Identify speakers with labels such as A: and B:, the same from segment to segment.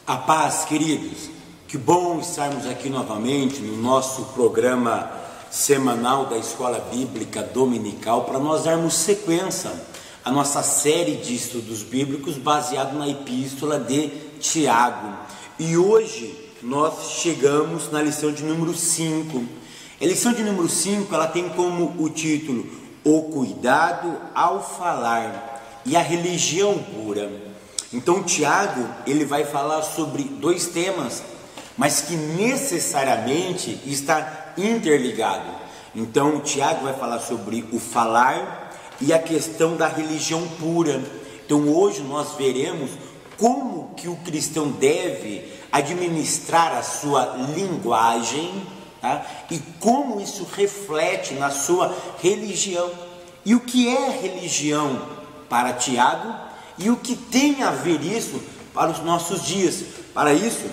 A: A paz, queridos. Que bom estarmos aqui novamente no nosso programa semanal da Escola Bíblica Dominical, para nós darmos sequência à nossa série de estudos bíblicos baseado na Epístola de Tiago. E hoje nós chegamos na lição de número 5. A lição de número 5, ela tem como o título O Cuidado ao Falar e a Religião Pura. Então Tiago, ele vai falar sobre dois temas, mas que necessariamente está interligado. Então Tiago vai falar sobre o falar e a questão da religião pura. Então hoje nós veremos como que o cristão deve administrar a sua linguagem, tá? E como isso reflete na sua religião. E o que é religião para Tiago? E o que tem a ver isso para os nossos dias? Para isso,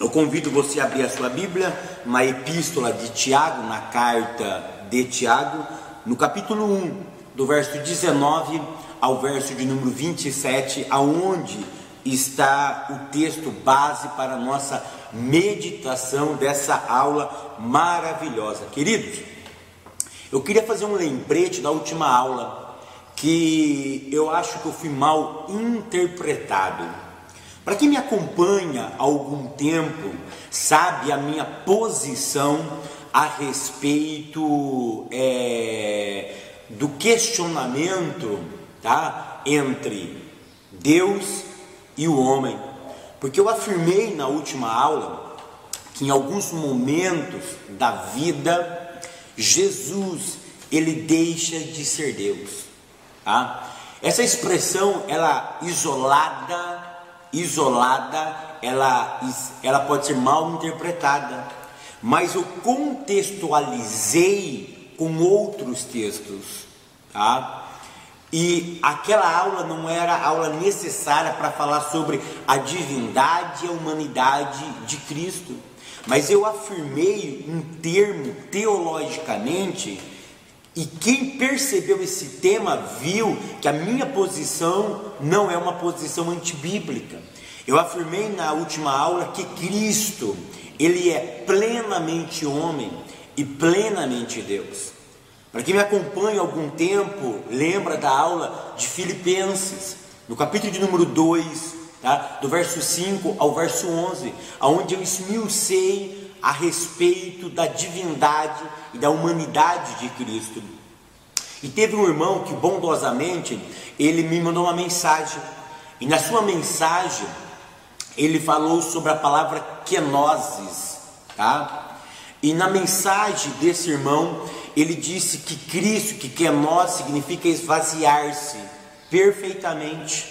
A: eu convido você a abrir a sua Bíblia na Epístola de Tiago, na carta de Tiago, no capítulo 1, do verso 19 ao verso de número 27, aonde está o texto base para a nossa meditação dessa aula maravilhosa. Queridos, eu queria fazer um lembrete da última aula, que eu acho que eu fui mal interpretado. Para quem me acompanha há algum tempo, sabe a minha posição a respeito do questionamento, tá, entre Deus e o homem. Porque eu afirmei na última aula que em alguns momentos da vida, Jesus, ele deixa de ser Deus. Tá? Essa expressão, ela isolada, ela pode ser mal interpretada, mas eu contextualizei com outros textos, tá? E aquela aula não era a aula necessária para falar sobre a divindade e a humanidade de Cristo, mas eu afirmei um termo teologicamente. E quem percebeu esse tema viu que a minha posição não é uma posição antibíblica. Eu afirmei na última aula que Cristo, ele é plenamente homem e plenamente Deus. Para quem me acompanha há algum tempo, lembra da aula de Filipenses, no capítulo de número 2, tá? Do verso 5 ao verso 11, onde eu esmiucei a respeito da divindade e da humanidade de Cristo. E teve um irmão que bondosamente, ele me mandou uma mensagem, e na sua mensagem, ele falou sobre a palavra kenosis, tá? E na mensagem desse irmão, ele disse que Cristo, que kenos significa esvaziar-se perfeitamente,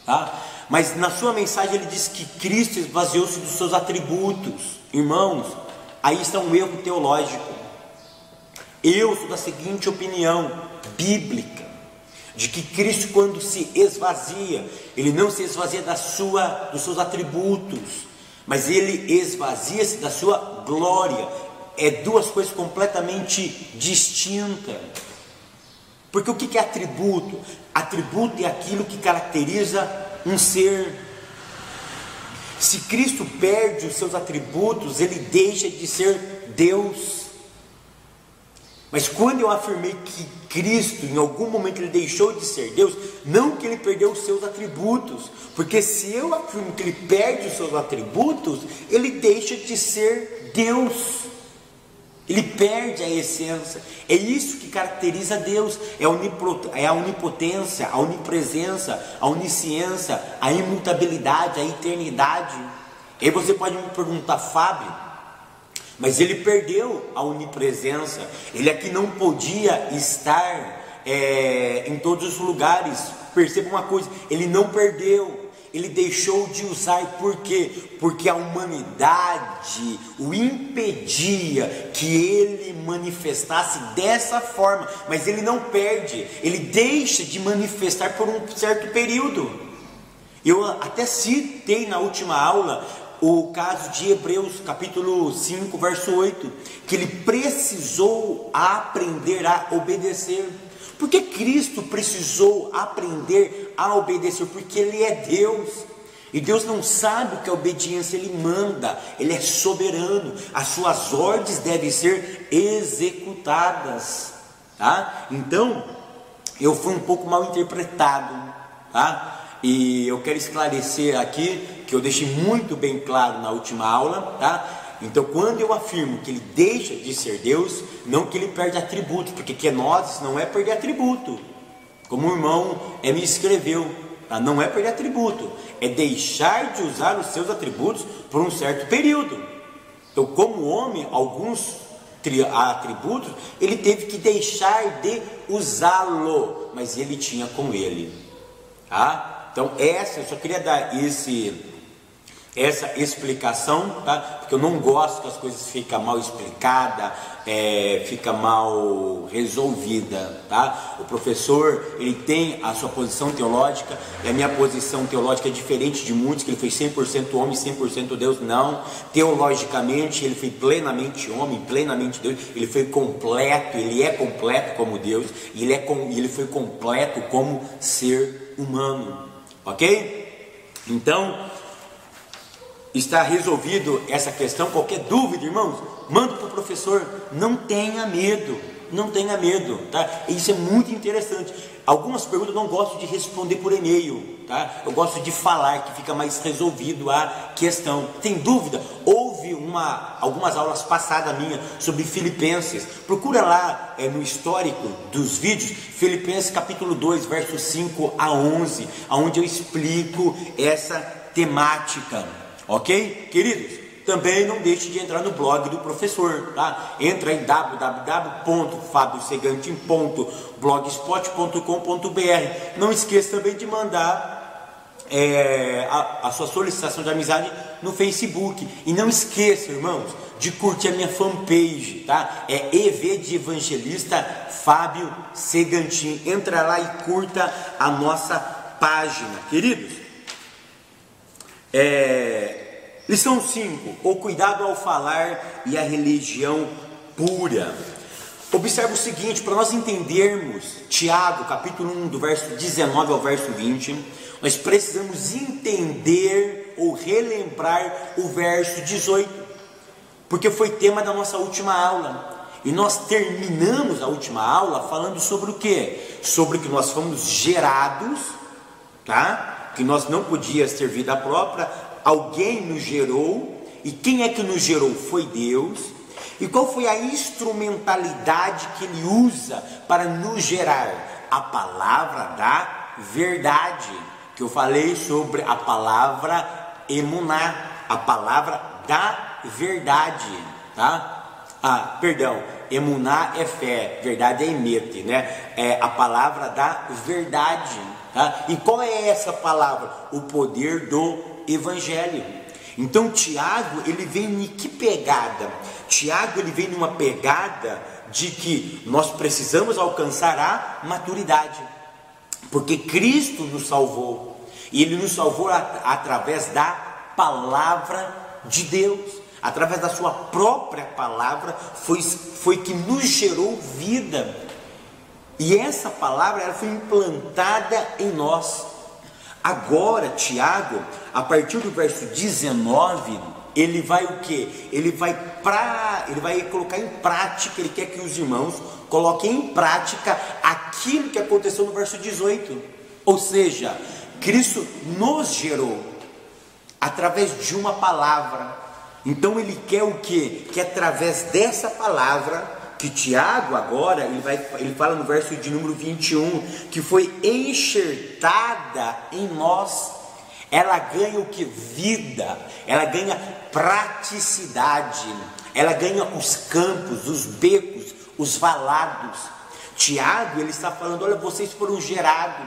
A: tá? Mas na sua mensagem ele disse que Cristo esvaziou-se dos seus atributos. Irmãos, aí está um erro teológico. Eu sou da seguinte opinião bíblica, de que Cristo, quando se esvazia, ele não se esvazia dos seus atributos, mas ele esvazia-se da sua glória. É duas coisas completamente distintas. Porque o que é atributo? Atributo é aquilo que caracteriza um ser. Se Cristo perde os seus atributos, ele deixa de ser Deus. Mas quando eu afirmei que Cristo, em algum momento, ele deixou de ser Deus, não que ele perdeu os seus atributos, porque se eu afirmo que ele perde os seus atributos, ele deixa de ser Deus. Ele perde a essência. É isso que caracteriza Deus. É a onipotência, a onipresença, a onisciência, a imutabilidade, a eternidade. E aí você pode me perguntar, Fábio, mas ele perdeu a onipresença. Ele aqui não podia estar em todos os lugares. Perceba uma coisa, ele não perdeu. Ele deixou de usar, por quê? Porque a humanidade o impedia que ele manifestasse dessa forma. Mas ele não perde, ele deixa de manifestar por um certo período. Eu até citei na última aula o caso de Hebreus, capítulo 5, verso 8, que ele precisou aprender a obedecer. Por que Cristo precisou aprender a obedecer? Porque Ele é Deus. E Deus não sabe o que é obediência, Ele manda, Ele é soberano, as suas ordens devem ser executadas, tá? Então, eu fui um pouco mal interpretado, tá? E eu quero esclarecer aqui, que eu deixei muito bem claro na última aula, tá? Então, quando eu afirmo que Ele deixa de ser Deus, não que Ele perde atributos, porque kenosis não é perder atributo, como o irmão me escreveu. Não é perder atributo, é deixar de usar os seus atributos por um certo período. Então, como homem, alguns atributos ele teve que deixar de usá-lo, mas ele tinha com ele, tá? Então, eu só queria dar essa explicação, tá? Porque eu não gosto que as coisas ficam mal explicadas, fica mal resolvida, tá? O professor, ele tem a sua posição teológica, e a minha posição teológica é diferente de muitos, que ele foi 100% homem, 100% Deus. Não, teologicamente ele foi plenamente homem, plenamente Deus, ele foi completo, ele é completo como Deus, e ele foi completo como ser humano, ok? Então, está resolvido essa questão. Qualquer dúvida, irmãos, manda para o professor. Não tenha medo, não tenha medo, tá? Isso é muito interessante. Algumas perguntas eu não gosto de responder por e-mail, tá? Eu gosto de falar, que fica mais resolvido a questão. Tem dúvida? Houve algumas aulas passadas minhas sobre Filipenses. Procura lá no histórico dos vídeos, Filipenses capítulo 2, versos 5 a 11, onde eu explico essa temática. Ok, queridos? Também não deixe de entrar no blog do professor, tá? Entra em www.fabiosegantin.blogspot.com.br. Não esqueça também de mandar a sua solicitação de amizade no Facebook. E não esqueça, irmãos, de curtir a minha fanpage, tá? É EV de Evangelista Fábio Segantin. Entra lá e curta a nossa página, queridos. Lição 5, o cuidado ao falar e a religião pura. Observe o seguinte, para nós entendermos Tiago, capítulo 1, do verso 19 ao verso 20, nós precisamos entender ou relembrar o verso 18, porque foi tema da nossa última aula, e nós terminamos a última aula falando sobre o quê? Sobre que nós fomos gerados, tá? Que nós não podíamos ter vida própria, alguém nos gerou, e quem é que nos gerou? Foi Deus. E qual foi a instrumentalidade que Ele usa para nos gerar? A palavra da verdade, que eu falei sobre a palavra emuná, a palavra da verdade, tá? Emuná é fé, verdade é emete, né? É a palavra da verdade. Tá? E qual é essa palavra? O poder do Evangelho. Então Tiago, ele vem em que pegada? Tiago, ele vem numa pegada de que nós precisamos alcançar a maturidade, porque Cristo nos salvou, e Ele nos salvou através da palavra de Deus, através da sua própria palavra, foi que nos gerou vida. E essa palavra ela foi implantada em nós. Agora, Tiago, a partir do verso 19, ele vai o quê? Ele vai colocar em prática, ele quer que os irmãos coloquem em prática aquilo que aconteceu no verso 18. Ou seja, Cristo nos gerou através de uma palavra. Então ele quer o quê? Que através dessa palavra, que Tiago agora, ele fala no verso de número 21, que foi enxertada em nós, ela ganha o que? Vida, ela ganha praticidade, ela ganha os campos, os becos, os valados. Tiago, ele está falando, olha, vocês foram gerados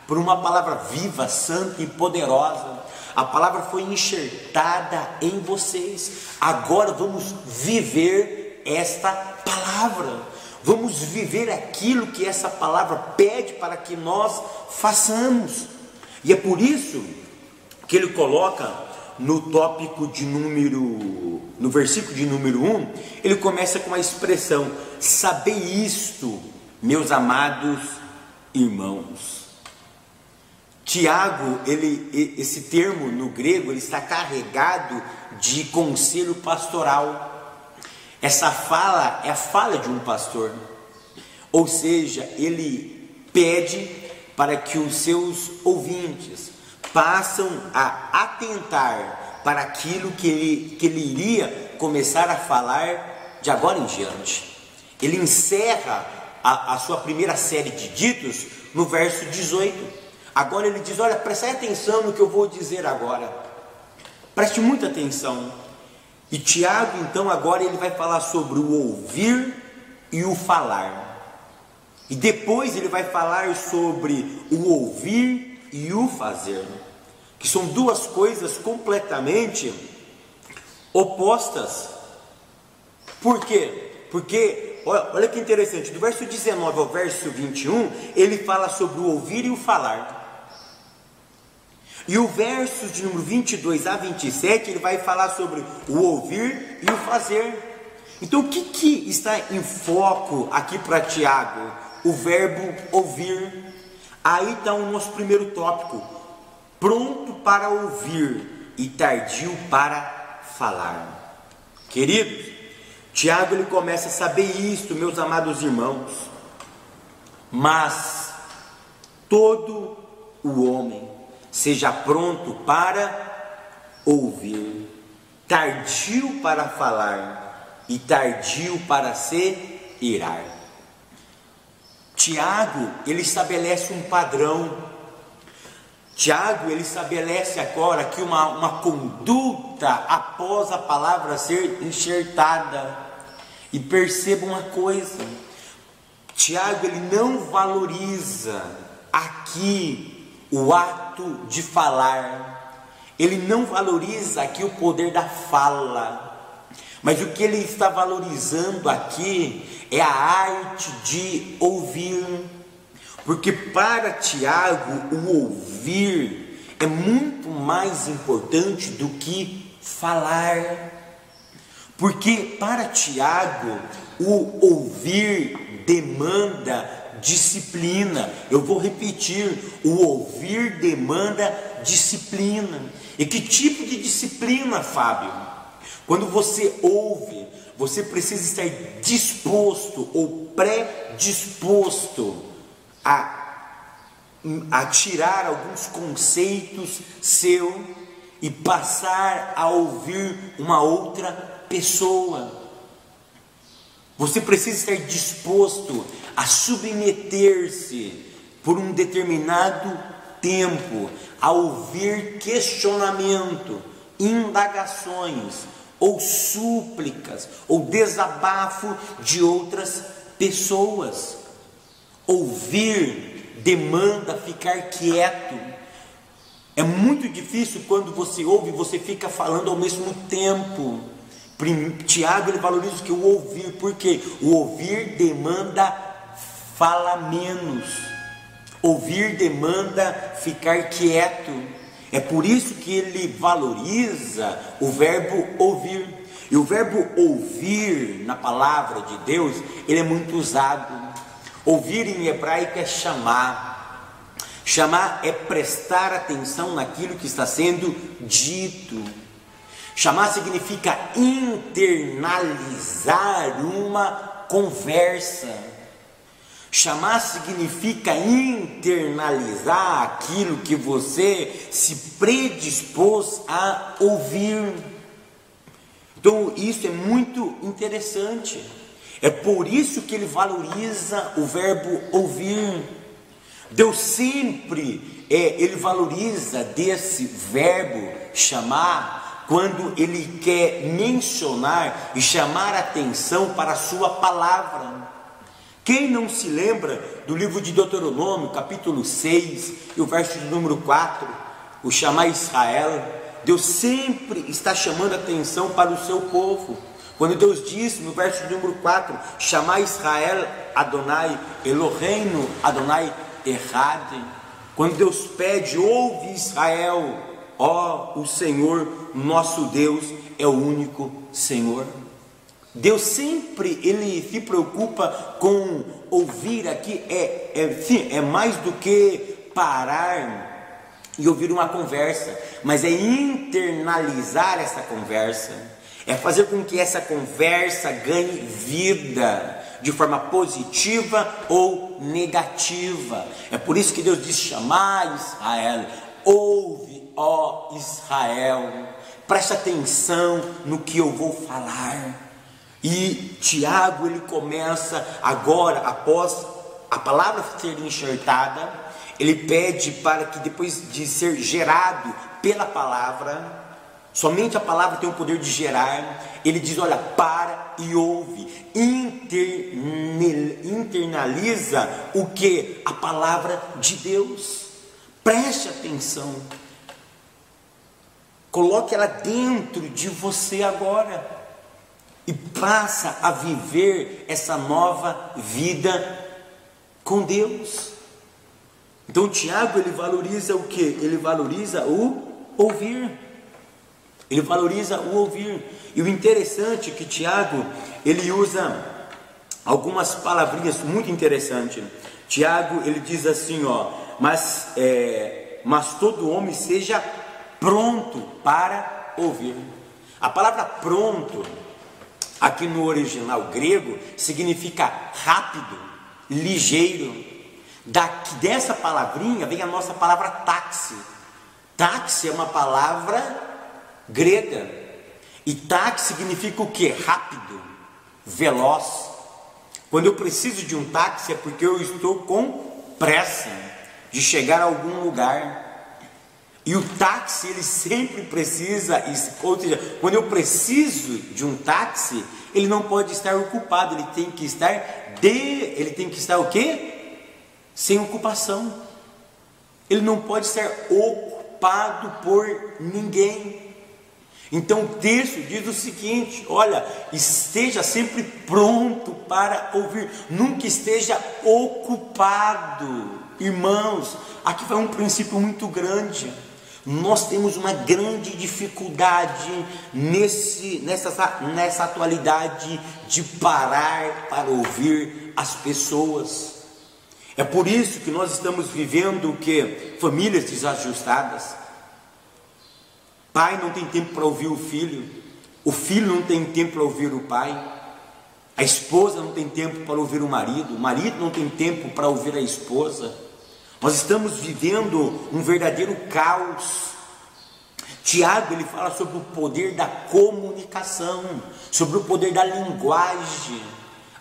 A: por uma palavra viva, santa e poderosa. A palavra foi enxertada em vocês. Agora vamos viver esta palavra, vamos viver aquilo que essa palavra pede para que nós façamos. E é por isso que ele coloca no tópico de no versículo de número 1, ele começa com a expressão: sabei isto, meus amados irmãos. Tiago, esse termo no grego, ele está carregado de conselho pastoral. Essa fala é a fala de um pastor, ou seja, ele pede para que os seus ouvintes passem a atentar para aquilo que ele iria começar a falar de agora em diante. Ele encerra a sua primeira série de ditos no verso 18. Agora ele diz: olha, preste atenção no que eu vou dizer agora, preste muita atenção. E Tiago, então, agora ele vai falar sobre o ouvir e o falar, e depois ele vai falar sobre o ouvir e o fazer, que são duas coisas completamente opostas. Por quê? Porque, olha que interessante, do verso 19 ao verso 21, ele fala sobre o ouvir e o falar. E o verso de número 22 a 27, ele vai falar sobre o ouvir e o fazer. Então, o que está em foco aqui para Tiago? O verbo ouvir. Aí está o nosso primeiro tópico: pronto para ouvir e tardio para falar. Queridos, Tiago ele começa a saber isto, meus amados irmãos. Mas todo o homem seja pronto para ouvir, tardio para falar e tardio para se irar. Tiago, ele estabelece um padrão. Tiago, ele estabelece agora aqui uma conduta após a palavra ser enxertada. E perceba uma coisa: Tiago, ele não valoriza aqui o ato de falar, ele não valoriza aqui o poder da fala, mas o que ele está valorizando aqui é a arte de ouvir, porque para Tiago o ouvir é muito mais importante do que falar, porque para Tiago o ouvir demanda disciplina. Eu vou repetir: o ouvir demanda disciplina. E que tipo de disciplina, Fábio? Quando você ouve, você precisa estar disposto ou predisposto a tirar alguns conceitos seus e passar a ouvir uma outra pessoa. Você precisa estar disposto a submeter-se por um determinado tempo a ouvir questionamento, indagações ou súplicas ou desabafo de outras pessoas. Ouvir demanda ficar quieto. É muito difícil quando você ouve, você fica falando ao mesmo tempo. Tiago ele valoriza que o ouvir, porque o ouvir demanda falar menos, ouvir demanda ficar quieto. É por isso que ele valoriza o verbo ouvir. E o verbo ouvir na palavra de Deus, ele é muito usado. Ouvir em hebraico é chamar. Chamar é prestar atenção naquilo que está sendo dito. Chamar significa internalizar uma conversa. Chamar significa internalizar aquilo que você se predispôs a ouvir. Então isso é muito interessante. É por isso que ele valoriza o verbo ouvir. Deus sempre ele valoriza desse verbo chamar, quando ele quer mencionar e chamar a atenção para a sua palavra. Quem não se lembra do livro de Deuteronômio, capítulo 6, e o verso de número 4, o chamar Israel? Deus sempre está chamando a atenção para o seu povo. Quando Deus disse no verso de número 4, chamar Israel, Adonai Eloheinu, Adonai Errad. Quando Deus pede, ouve Israel, ó, o Senhor nosso Deus é o único Senhor. Deus sempre ele se preocupa com ouvir aqui, é mais do que parar e ouvir uma conversa, mas é internalizar essa conversa, é fazer com que essa conversa ganhe vida, de forma positiva ou negativa. É por isso que Deus diz: chamai Israel, ouve, ó Israel, presta atenção no que eu vou falar. E Tiago, ele começa agora, após a palavra ser enxertada, ele pede para que, depois de ser gerado pela palavra, somente a palavra tem o poder de gerar, ele diz: olha, para e ouve, internaliza o que? A palavra de Deus, preste atenção, coloque ela dentro de você agora, e passa a viver essa nova vida com Deus. Então Tiago, ele valoriza o que? Ele valoriza o ouvir. Ele valoriza o ouvir. E o interessante é que Tiago, ele usa algumas palavrinhas muito interessantes. Tiago, ele diz assim, ó: mas todo homem seja pronto para ouvir. A palavra pronto, aqui no original grego, significa rápido, ligeiro. Dessa palavrinha vem a nossa palavra táxi. Táxi é uma palavra grega, e táxi significa o que? Rápido, veloz. Quando eu preciso de um táxi é porque eu estou com pressa de chegar a algum lugar. E o táxi, ele sempre precisa, ou seja, quando eu preciso de um táxi, ele não pode estar ocupado, ele tem que estar o quê? Sem ocupação. Ele não pode ser ocupado por ninguém. Então o texto diz o seguinte: olha, esteja sempre pronto para ouvir, nunca esteja ocupado. Irmãos, aqui vai um princípio muito grande. Nós temos uma grande dificuldade nessa atualidade de parar para ouvir as pessoas. É por isso que nós estamos vivendo o que? Famílias desajustadas. Pai não tem tempo para ouvir o filho não tem tempo para ouvir o pai, a esposa não tem tempo para ouvir o marido não tem tempo para ouvir a esposa. Nós estamos vivendo um verdadeiro caos. Tiago, ele fala sobre o poder da comunicação, sobre o poder da linguagem,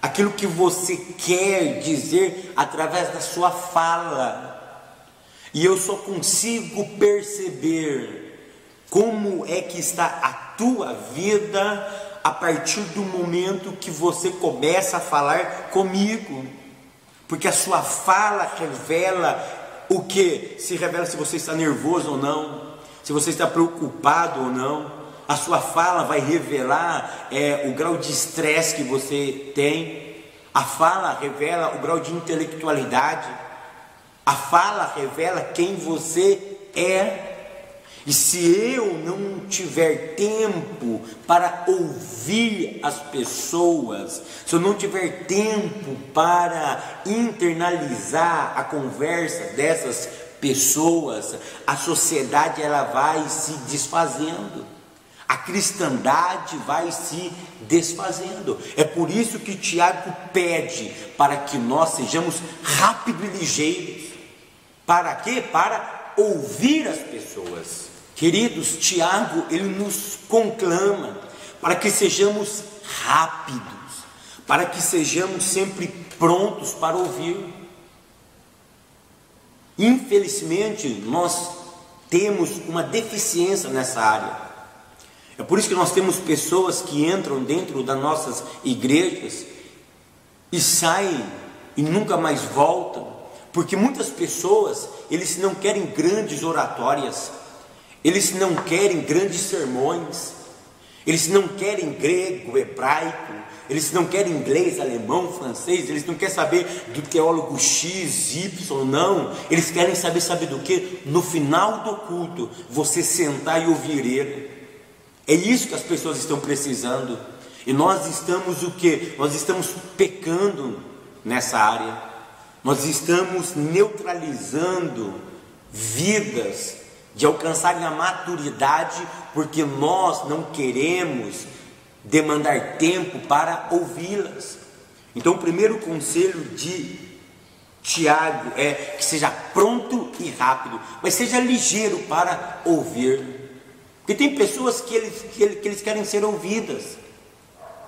A: aquilo que você quer dizer através da sua fala. E eu só consigo perceber como é que está a tua vida a partir do momento que você começa a falar comigo. Porque a sua fala revela o que? Se revela se você está nervoso ou não, se você está preocupado ou não. A sua fala vai revelar o grau de estresse que você tem. A fala revela o grau de intelectualidade. A fala revela quem você é. E se eu não tiver tempo para ouvir as pessoas, se eu não tiver tempo para internalizar a conversa dessas pessoas, a sociedade, ela vai se desfazendo, a cristandade vai se desfazendo. É por isso que Tiago pede para que nós sejamos rápidos e ligeiros. Para quê? Para ouvir as pessoas. Queridos, Tiago, ele nos conclama para que sejamos rápidos, para que sejamos sempre prontos para ouvir. Infelizmente, nós temos uma deficiência nessa área. É por isso que nós temos pessoas que entram dentro das nossas igrejas e saem e nunca mais voltam, porque muitas pessoas, eles não querem grandes oratórias, eles não querem grandes sermões, eles não querem grego, hebraico, eles não querem inglês, alemão, francês, eles não querem saber do teólogo X, Y, não. Eles querem saber do que? No final do culto, você sentar e ouvir ele. É isso que as pessoas estão precisando. E nós estamos o que? Nós estamos pecando nessa área. Nós estamos neutralizando vidas de alcançarem a maturidade, porque nós não queremos demandar tempo para ouvi-las. Então, o primeiro conselho de Tiago é que seja pronto e rápido, mas seja ligeiro para ouvir, porque tem pessoas que eles querem ser ouvidas,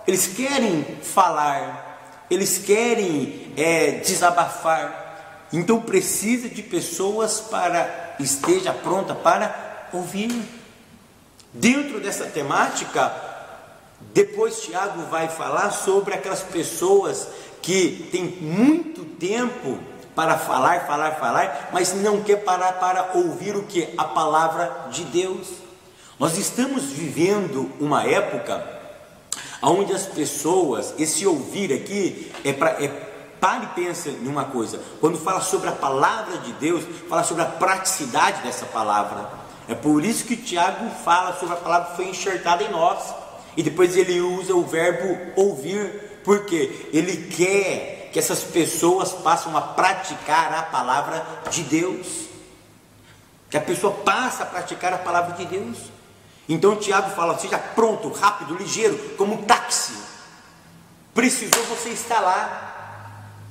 A: eles querem falar, eles querem desabafar, então precisa de pessoas para esteja pronta para ouvir. Dentro dessa temática, depois Tiago vai falar sobre aquelas pessoas que têm muito tempo para falar, mas não quer parar para ouvir o que? A palavra de Deus. Nós estamos vivendo uma época onde as pessoas, esse ouvir aqui pare e pensa em uma coisa, quando fala sobre a palavra de Deus, fala sobre a praticidade dessa palavra. É por isso que Tiago fala sobre a palavra que foi enxertada em nós, e depois ele usa o verbo ouvir, porque ele quer que essas pessoas passem a praticar a palavra de Deus, que a pessoa passe a praticar a palavra de Deus. Então Tiago fala, seja pronto, rápido, ligeiro, como um táxi. Precisou, você estar lá,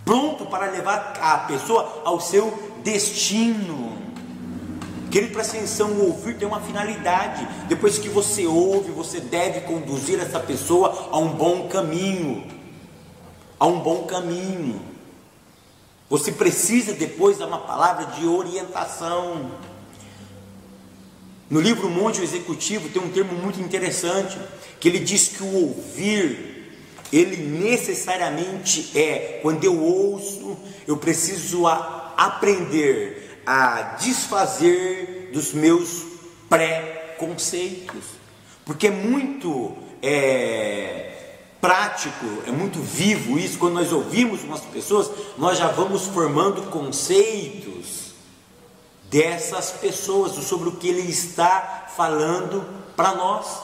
A: pronto para levar a pessoa ao seu destino. Querido, presta atenção, o ouvir tem uma finalidade. Depois que você ouve, você deve conduzir essa pessoa a um bom caminho. A um bom caminho. Você precisa depois dar uma palavra de orientação. No livro Monte Executivo tem um termo muito interessante, que ele diz que o ouvir, ele necessariamente quando eu ouço, eu preciso aprender a desfazer dos meus pré-conceitos, porque é muito prático, é muito vivo isso. Quando nós ouvimos umas pessoas, nós já vamos formando conceitos dessas pessoas, sobre o que ele está falando para nós.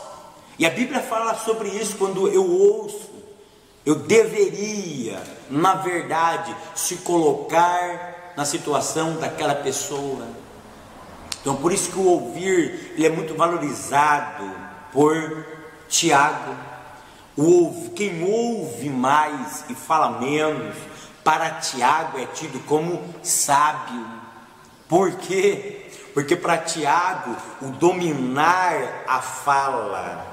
A: E a Bíblia fala sobre isso. Quando eu ouço, eu deveria, na verdade, se colocar na situação daquela pessoa. Então, por isso que o ouvir, ele é muito valorizado por Tiago. Quem ouve mais e fala menos, para Tiago é tido como sábio. Por quê? Porque para Tiago, o dominar a fala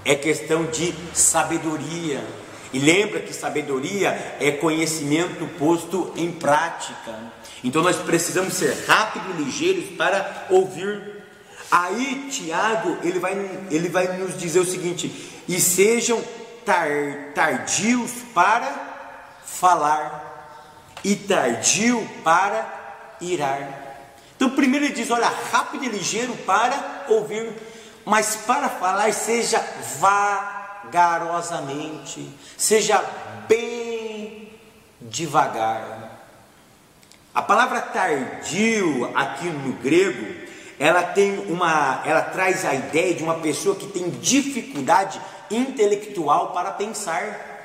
A: é questão de sabedoria. E lembra que sabedoria é conhecimento posto em prática. Então nós precisamos ser rápidos e ligeiros para ouvir. Aí Tiago, ele vai nos dizer o seguinte: e sejam tardios para falar e tardio para irar. Então primeiro ele diz, olha, rápido e ligeiro para ouvir, mas para falar seja vagarosamente, seja bem devagar. A palavra tardio aqui no grego, ela traz a ideia de uma pessoa que tem dificuldade intelectual para pensar.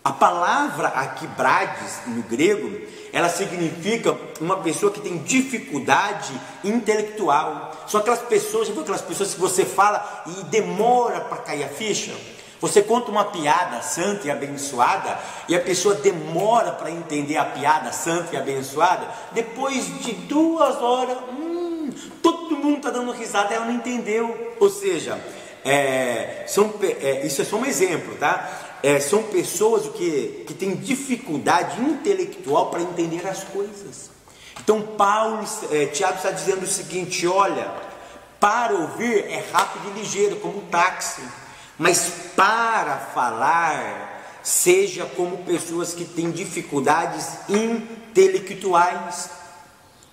A: A palavra aqui, brades, no grego, ela significa uma pessoa que tem dificuldade intelectual. São aquelas pessoas, já viu aquelas pessoas que você fala e demora para cair a ficha? Você conta uma piada santa e abençoada, e a pessoa demora para entender a piada santa e abençoada. Depois de 2 horas, todo mundo está dando risada, ela não entendeu. Ou seja, isso é só um exemplo, tá? São pessoas que têm dificuldade intelectual para entender as coisas. Então Tiago está dizendo o seguinte: olha, para ouvir é rápido e ligeiro, como um táxi, mas para falar seja como pessoas que têm dificuldades intelectuais.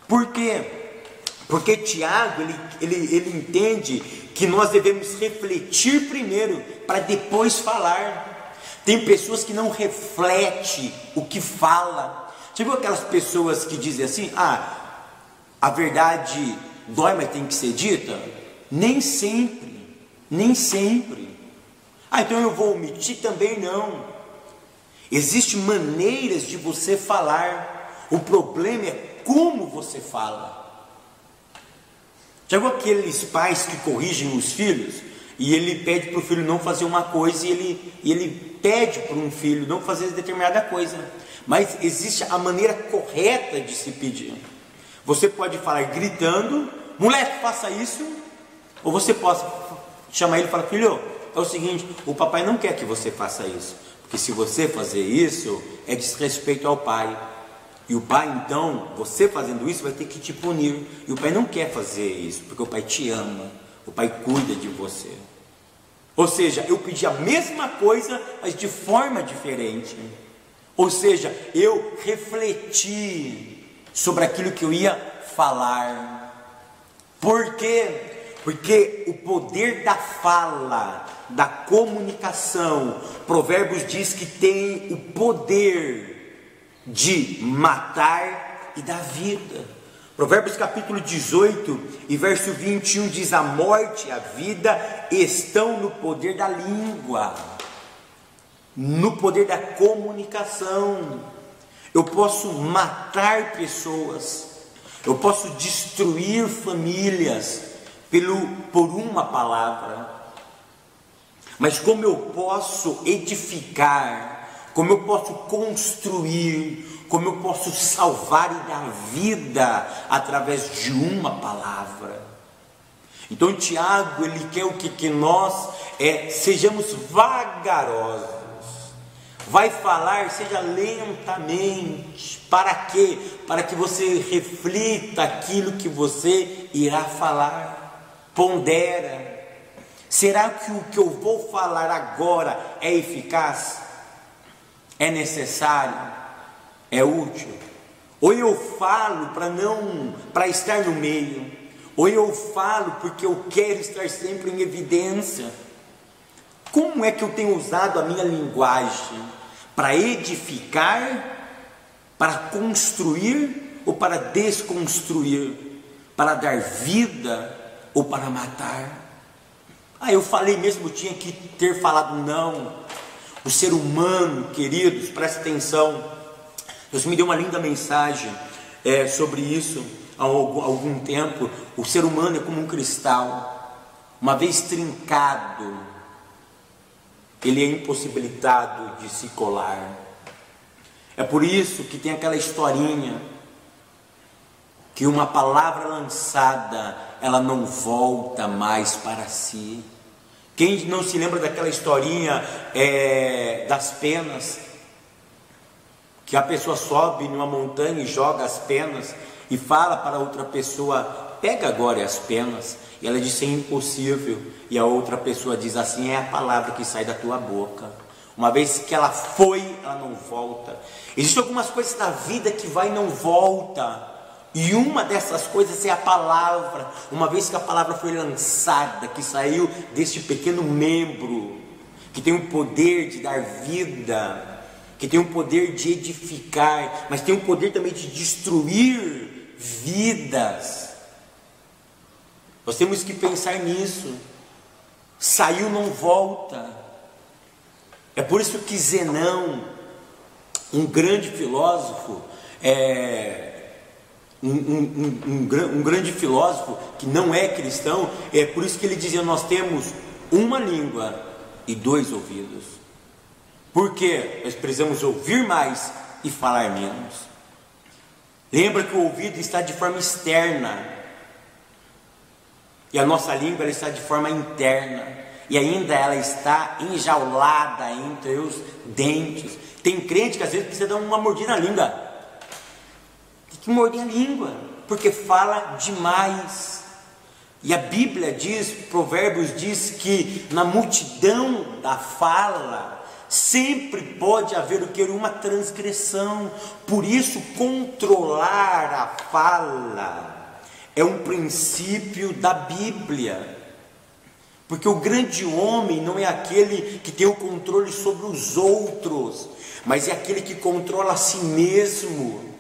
A: Por quê? Porque Tiago ele entende que nós devemos refletir primeiro para depois falar. Tem pessoas que não refletem o que fala. Você viu aquelas pessoas que dizem assim: a verdade dói, mas tem que ser dita? Nem sempre, nem sempre. Então eu vou omitir? Também não. Existem maneiras de você falar. O problema é como você fala. Já viu aqueles pais que corrigem os filhos? E ele pede para o filho não fazer uma coisa e ele pede para um filho não fazer determinada coisa. Mas existe a maneira correta de se pedir. Você pode falar gritando, moleque, faça isso. Ou você pode chamar ele e falar, filho, é o seguinte, o papai não quer que você faça isso. Porque se você fazer isso, é desrespeito ao pai. E o pai, então, você fazendo isso, vai ter que te punir. E o pai não quer fazer isso, porque o pai te ama. O pai cuida de você. Ou seja, eu pedi a mesma coisa, mas de forma diferente. Ou seja, eu refleti sobre aquilo que eu ia falar. Por quê? Porque o poder da fala, da comunicação, Provérbios diz que tem o poder de matar e dar vida. Provérbios capítulo 18 e verso 21 diz: a morte e a vida estão no poder da língua, no poder da comunicação. Eu posso matar pessoas, eu posso destruir famílias por uma palavra. Mas como eu posso edificar, como eu posso construir, como eu posso salvar e dar vida através de uma palavra. Então Tiago, ele quer o que? Que nós sejamos vagarosos. Vai falar, seja lentamente. Para quê? Para que você reflita aquilo que você irá falar. Pondera. Será que o que eu vou falar agora é eficaz? É necessário? É útil? Ou eu falo para estar no meio, ou eu falo porque eu quero estar sempre em evidência. Como é que eu tenho usado a minha linguagem? Para edificar, para construir ou para desconstruir? Para dar vida ou para matar? Eu falei mesmo, tinha que ter falado não. O ser humano, queridos, presta atenção. Deus me deu uma linda mensagem sobre isso há algum tempo. O ser humano é como um cristal, uma vez trincado, ele é impossibilitado de se colar. É por isso que tem aquela historinha que uma palavra lançada, ela não volta mais para si. Quem não se lembra daquela historinha das penas, que a pessoa sobe numa montanha e joga as penas e fala para outra pessoa, pega agora as penas, e ela diz, é impossível, e a outra pessoa diz assim, é a palavra que sai da tua boca. Uma vez que ela foi, ela não volta. Existem algumas coisas na vida que vai e não volta, e uma dessas coisas é a palavra. Uma vez que a palavra foi lançada, que saiu deste pequeno membro, que tem o poder de dar vida, que tem o poder de edificar, mas tem o poder também de destruir vidas. Nós temos que pensar nisso. Saiu, não volta. É por isso que Zenão, um grande filósofo, um grande filósofo que não é cristão, é por isso que ele dizia, nós temos uma língua e 2 ouvidos. Por quê? Nós precisamos ouvir mais e falar menos. Lembra que o ouvido está de forma externa, e a nossa língua ela está de forma interna, e ainda ela está enjaulada entre os dentes. Tem crente que às vezes precisa dar uma mordida na língua. Tem que morder a língua, porque fala demais. E a Bíblia diz, Provérbios diz que na multidão da fala sempre pode haver o que? Uma transgressão. Por isso, controlar a fala é um princípio da Bíblia. Porque o grande homem não é aquele que tem o controle sobre os outros, mas é aquele que controla a si mesmo.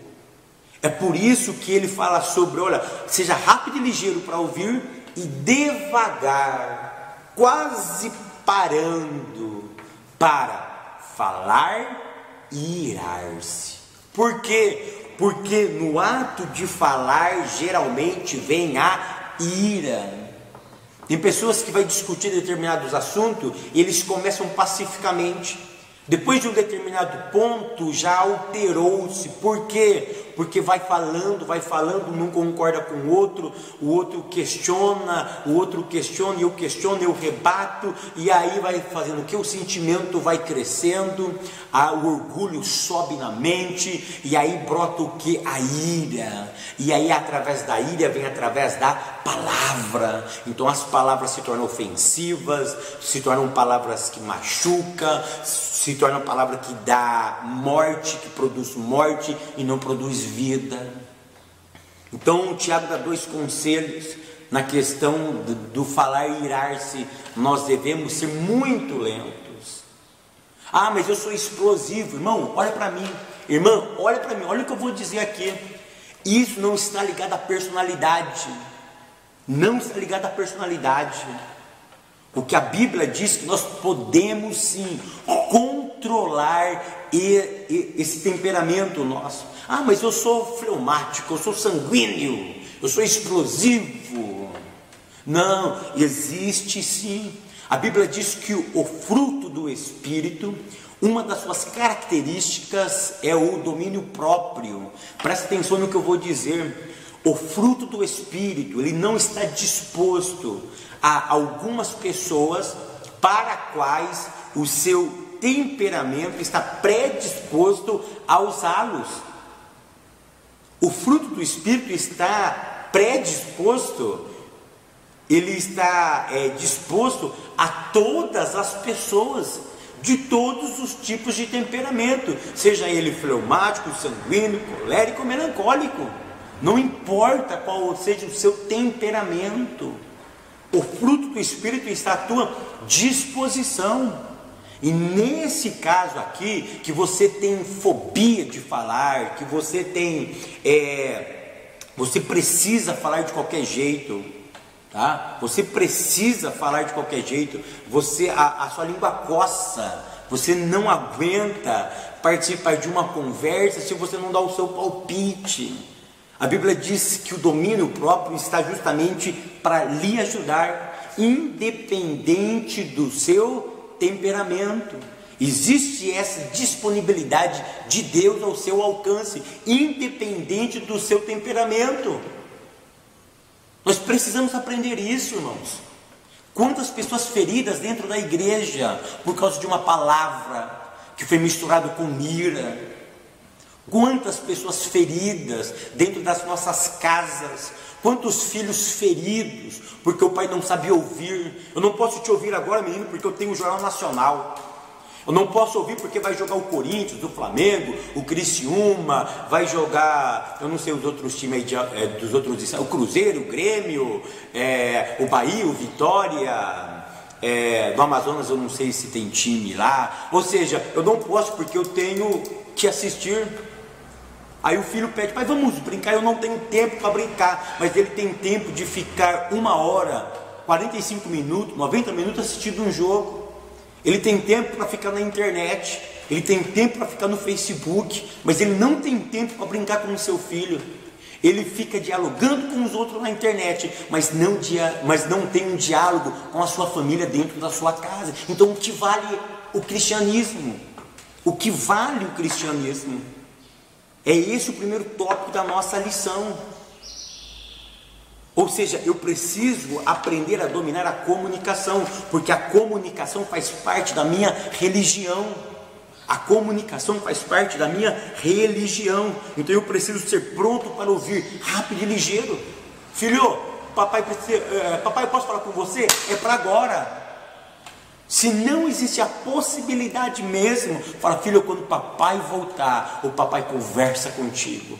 A: É por isso que ele fala sobre, olha, seja rápido e ligeiro para ouvir e devagar, quase parando, para falar e irar-se. Por quê? Porque no ato de falar geralmente vem a ira. Tem pessoas que vai discutir determinados assuntos e eles começam pacificamente. Depois de um determinado ponto já alterou-se. Por quê? Porque vai falando, não concorda com o outro questiona, eu questiono, eu rebato, e aí vai fazendo o que? O sentimento vai crescendo, o orgulho sobe na mente, e aí brota o que? A ira, e aí através da ira vem através da palavra. Então as palavras se tornam ofensivas, se tornam palavras que machucam, se torna uma palavra que dá morte, que produz morte e não produz vida. Então Tiago dá 2 conselhos na questão do falar e irar-se. Nós devemos ser muito lentos. Mas eu sou explosivo. Irmão, olha para mim. Irmã, olha para mim, olha o que eu vou dizer aqui. Isso não está ligado à personalidade. Não está ligado à personalidade. O que a Bíblia diz que nós podemos sim controlar esse temperamento nosso. Mas eu sou fleumático, eu sou sanguíneo, eu sou explosivo. Não, existe sim. A Bíblia diz que o fruto do Espírito, uma das suas características é o domínio próprio. Presta atenção no que eu vou dizer. O fruto do Espírito, ele não está disposto a algumas pessoas para quais o seu temperamento está predisposto a usá-los. O fruto do Espírito está predisposto, ele está disposto a todas as pessoas, de todos os tipos de temperamento, seja ele fleumático, sanguíneo, colérico ou melancólico. Não importa qual seja o seu temperamento, o fruto do Espírito está à tua disposição. E nesse caso aqui, que você tem fobia de falar, que você tem, você precisa falar de qualquer jeito, tá? Você precisa falar de qualquer jeito, a sua língua coça, você não aguenta participar de uma conversa se você não dá o seu palpite. A Bíblia diz que o domínio próprio está justamente para lhe ajudar, independente do seu temperamento. Existe essa disponibilidade de Deus ao seu alcance, independente do seu temperamento. Nós precisamos aprender isso, irmãos. Quantas pessoas feridas dentro da igreja por causa de uma palavra que foi misturado com ira. Quantas pessoas feridas dentro das nossas casas, quantos filhos feridos, porque o pai não sabia ouvir. Eu não posso te ouvir agora, menino, porque eu tenho o Jornal Nacional. Eu não posso ouvir porque vai jogar o Corinthians, o Flamengo, o Criciúma, vai jogar, eu não sei os outros times aí dos outros, o Cruzeiro, o Grêmio, o Bahia, o Vitória, do Amazonas eu não sei se tem time lá. Ou seja, eu não posso porque eu tenho que assistir. Aí o filho pede, pai, vamos brincar. Eu não tenho tempo para brincar, mas ele tem tempo de ficar 1 hora, 45 minutos, 90 minutos assistindo um jogo. Ele tem tempo para ficar na internet, ele tem tempo para ficar no Facebook, mas ele não tem tempo para brincar com o seu filho. Ele fica dialogando com os outros na internet, mas não tem um diálogo com a sua família dentro da sua casa. Então o que vale o cristianismo? O que vale o cristianismo? É esse o primeiro tópico da nossa lição. Ou seja, eu preciso aprender a dominar a comunicação, porque a comunicação faz parte da minha religião. A comunicação faz parte da minha religião. Então eu preciso ser pronto para ouvir, rápido e ligeiro. Filho, papai, eu posso falar com você? É para agora. Se não existe a possibilidade mesmo, fala, filho, quando o papai voltar, o papai conversa contigo.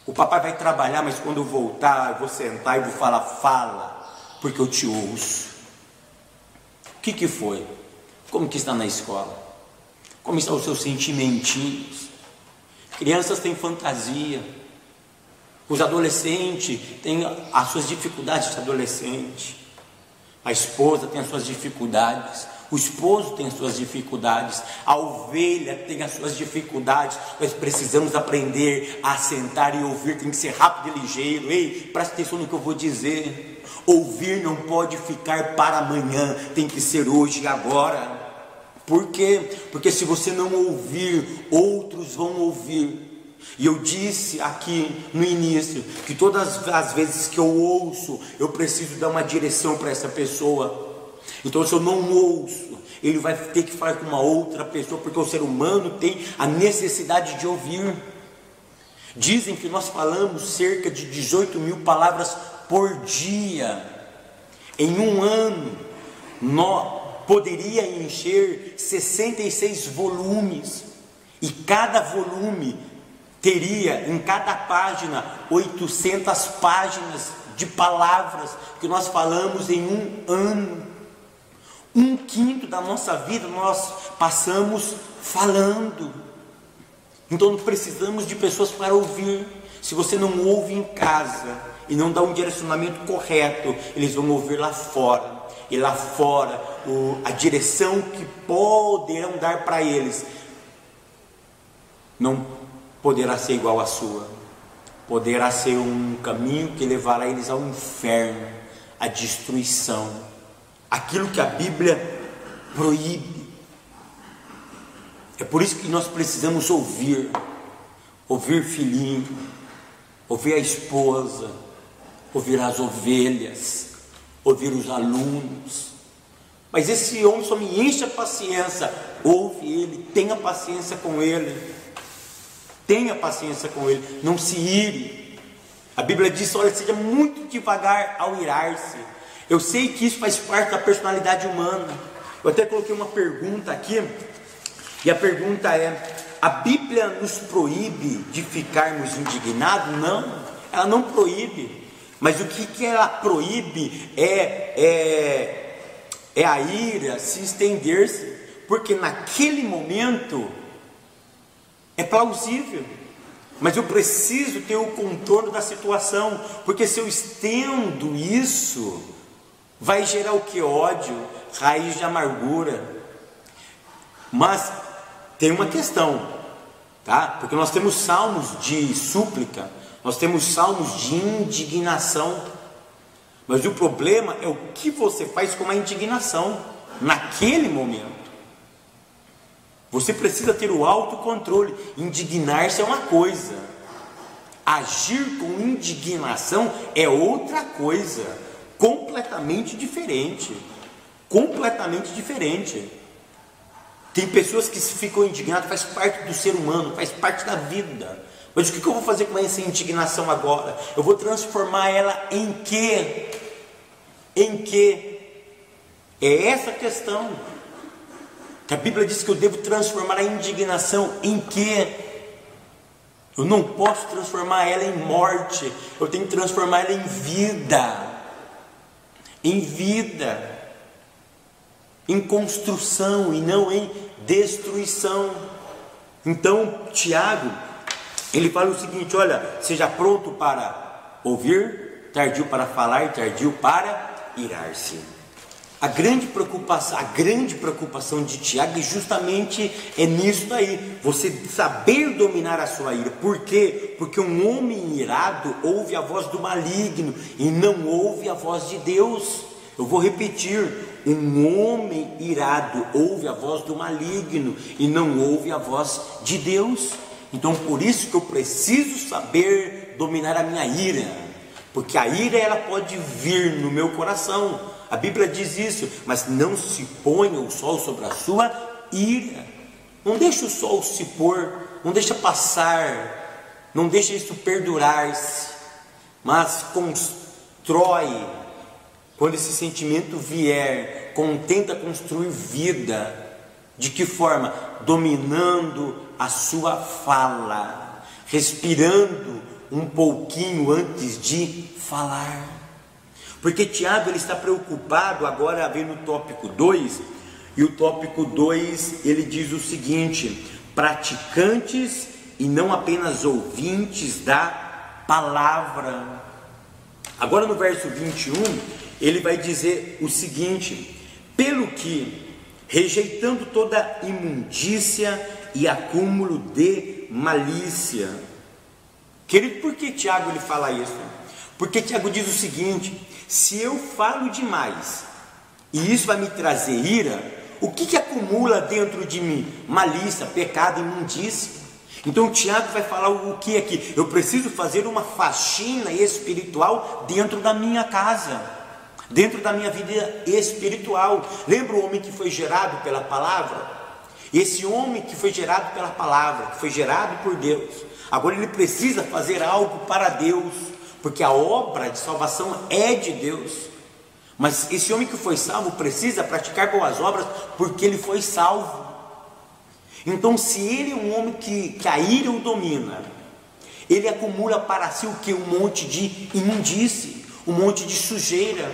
A: O papai vai trabalhar, mas quando eu voltar, eu vou sentar e vou falar, fala, porque eu te ouço. O que foi? Como que está na escola? Como estão os seus sentimentinhos? Crianças têm fantasia. Os adolescentes têm as suas dificuldades de adolescente. A esposa tem as suas dificuldades, o esposo tem as suas dificuldades, a ovelha tem as suas dificuldades. Nós precisamos aprender a sentar e ouvir, tem que ser rápido e ligeiro. Ei, presta atenção no que eu vou dizer. Ouvir não pode ficar para amanhã, tem que ser hoje e agora. Por quê? Porque se você não ouvir, outros vão ouvir. E eu disse aqui no início que todas as vezes que eu ouço, eu preciso dar uma direção para essa pessoa. Então, se eu não ouço, ele vai ter que falar com uma outra pessoa, porque o ser humano tem a necessidade de ouvir. Dizem que nós falamos cerca de 18.000 palavras por dia. Em um ano, poderia encher 66 volumes, e cada volume teria em cada página 800 páginas de palavras que nós falamos em um ano. 1/5 da nossa vida nós passamos falando. Então precisamos de pessoas para ouvir. Se você não ouve em casa e não dá um direcionamento correto, eles vão ouvir lá fora. E lá fora, a direção que poderão dar para eles não poderá ser igual à sua. Poderá ser um caminho que levará eles ao inferno, à destruição. Aquilo que a Bíblia proíbe. É por isso que nós precisamos ouvir filhinho, ouvir a esposa, ouvir as ovelhas, ouvir os alunos. Mas esse homem só me enche a paciência. Ouve ele, tenha paciência com ele. Tenha paciência com ele, não se ire. A Bíblia diz, olha, seja muito devagar ao irar-se. Eu sei que isso faz parte da personalidade humana. Eu até coloquei uma pergunta aqui, e a pergunta é: a Bíblia nos proíbe de ficarmos indignados? Não, ela não proíbe. Mas o que ela proíbe é a ira se estender-se, porque naquele momento é plausível. Mas eu preciso ter o contorno da situação, porque se eu estendo isso, vai gerar o que? Ódio, raiz de amargura. Mas tem uma questão, tá? Porque nós temos salmos de súplica, nós temos salmos de indignação. Mas o problema é o que você faz com a indignação naquele momento. Você precisa ter o autocontrole. Indignar-se é uma coisa, agir com indignação é outra coisa, completamente diferente. Completamente diferente. Tem pessoas que ficam indignadas, faz parte do ser humano, faz parte da vida. Mas o que eu vou fazer com essa indignação agora? Eu vou transformar ela em quê? Em quê? É essa a questão. Que a Bíblia diz que eu devo transformar a indignação em quê? Eu não posso transformar ela em morte, eu tenho que transformar ela em vida. Em vida. Em construção e não em destruição. Então, Tiago, ele fala o seguinte: olha, seja pronto para ouvir, tardio para falar e tardio para irar-se. A grande preocupação de Tiago justamente é nisso daí, você saber dominar a sua ira. Por quê? Porque um homem irado ouve a voz do maligno e não ouve a voz de Deus. Eu vou repetir: um homem irado ouve a voz do maligno e não ouve a voz de Deus. Então por isso que eu preciso saber dominar a minha ira, porque a ira ela pode vir no meu coração. A Bíblia diz isso, mas não se ponha o sol sobre a sua ira. Não deixe o sol se pôr, não deixe passar, não deixe isso perdurar-se, mas constrói. Quando esse sentimento vier, tenta construir vida. De que forma? Dominando a sua fala, respirando um pouquinho antes de falar. Porque Tiago ele está preocupado agora a ver no tópico 2, e o tópico 2 ele diz o seguinte: praticantes e não apenas ouvintes da palavra. Agora no verso 21, ele vai dizer o seguinte: pelo que rejeitando toda imundícia e acúmulo de malícia. Querido, por que Tiago ele fala isso? Porque Tiago diz o seguinte: se eu falo demais e isso vai me trazer ira, o que acumula dentro de mim? Malícia, pecado, imundícia. Então Tiago vai falar o que aqui? Eu preciso fazer uma faxina espiritual dentro da minha casa, dentro da minha vida espiritual. Lembra o homem que foi gerado pela palavra? Esse homem que foi gerado pela palavra, que foi gerado por Deus, agora ele precisa fazer algo para Deus, porque a obra de salvação é de Deus. Mas esse homem que foi salvo precisa praticar boas obras, porque ele foi salvo. Então, se ele é um homem que a ira o domina, ele acumula para si o que? Um monte de imundície, um monte de sujeira,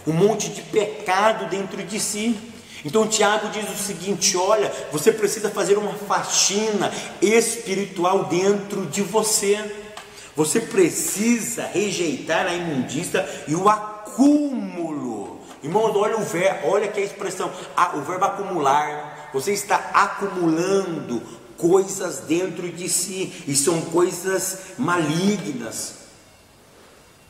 A: um monte de pecado dentro de si. Então Tiago diz o seguinte: olha, você precisa fazer uma faxina espiritual dentro de você. Você precisa rejeitar a imundícia e o acúmulo. Irmãos, olha que a expressão, o verbo acumular. Você está acumulando coisas dentro de si, e são coisas malignas.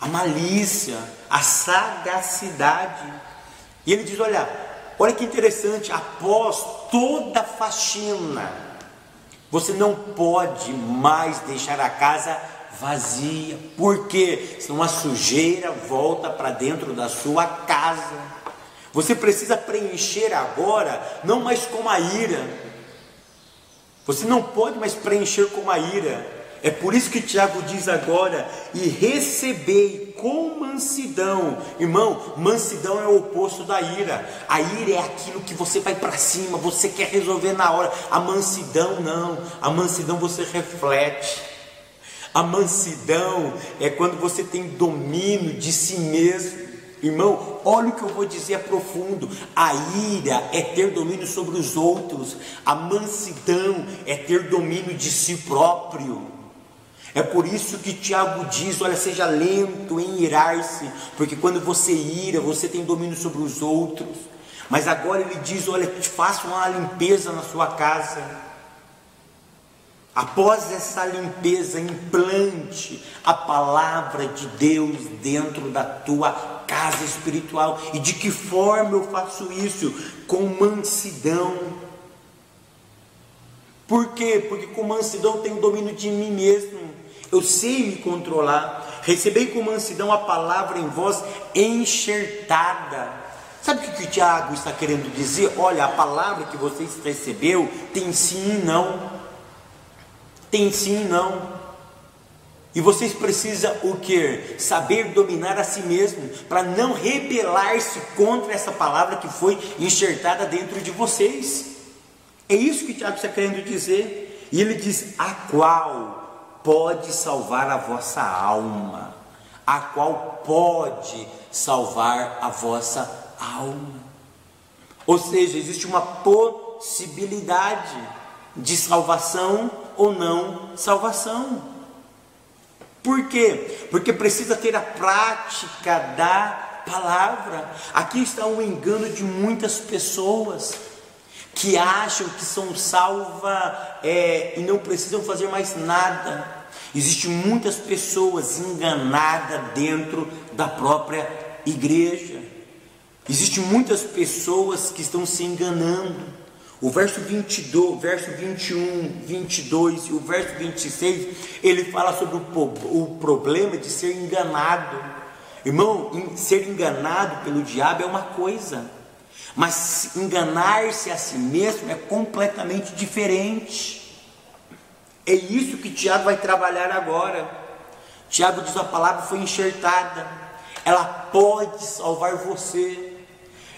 A: A malícia, a sagacidade. E ele diz: olha que interessante, após toda faxina, você não pode mais deixar a casa vazia. Por quê? Senão a sujeira volta para dentro da sua casa. Você precisa preencher agora, não mais com a ira. Você não pode mais preencher com a ira. É por isso que Tiago diz agora: e recebei com mansidão. Irmão, mansidão é o oposto da ira. A ira é aquilo que você vai para cima, você quer resolver na hora. A mansidão não. A mansidão você reflete. A mansidão é quando você tem domínio de si mesmo. Irmão, olha o que eu vou dizer, é profundo. A ira é ter domínio sobre os outros. A mansidão é ter domínio de si próprio. É por isso que Tiago diz: olha, seja lento em irar-se, porque quando você ira, você tem domínio sobre os outros. Mas agora ele diz: olha, faça uma limpeza na sua casa. Após essa limpeza, implante a palavra de Deus dentro da tua casa espiritual. E de que forma eu faço isso? Com mansidão. Por quê? Porque com mansidão eu tenho domínio de mim mesmo. Eu sei me controlar. Recebei com mansidão a palavra em vós enxertada. Sabe o que o Tiago está querendo dizer? Olha, a palavra que vocês recebeu tem sim e não. Tem sim e não. E vocês precisam o quê? Saber dominar a si mesmo, para não rebelar-se contra essa palavra que foi enxertada dentro de vocês. É isso que o Tiago está querendo dizer. E ele diz: a qual pode salvar a vossa alma. A qual pode salvar a vossa alma. Ou seja, existe uma possibilidade de salvação ou não salvação. Por quê? Porque precisa ter a prática da palavra. Aqui está um engano de muitas pessoas que acham que são salvas e não precisam fazer mais nada. Existem muitas pessoas enganadas dentro da própria igreja. Existem muitas pessoas que estão se enganando. O verso 22, verso 21, 22 e o verso 26, ele fala sobre o problema de ser enganado. Irmão, ser enganado pelo diabo é uma coisa, mas enganar-se a si mesmo é completamente diferente. É isso que Tiago vai trabalhar agora. Tiago diz: a palavra foi enxertada, ela pode salvar você.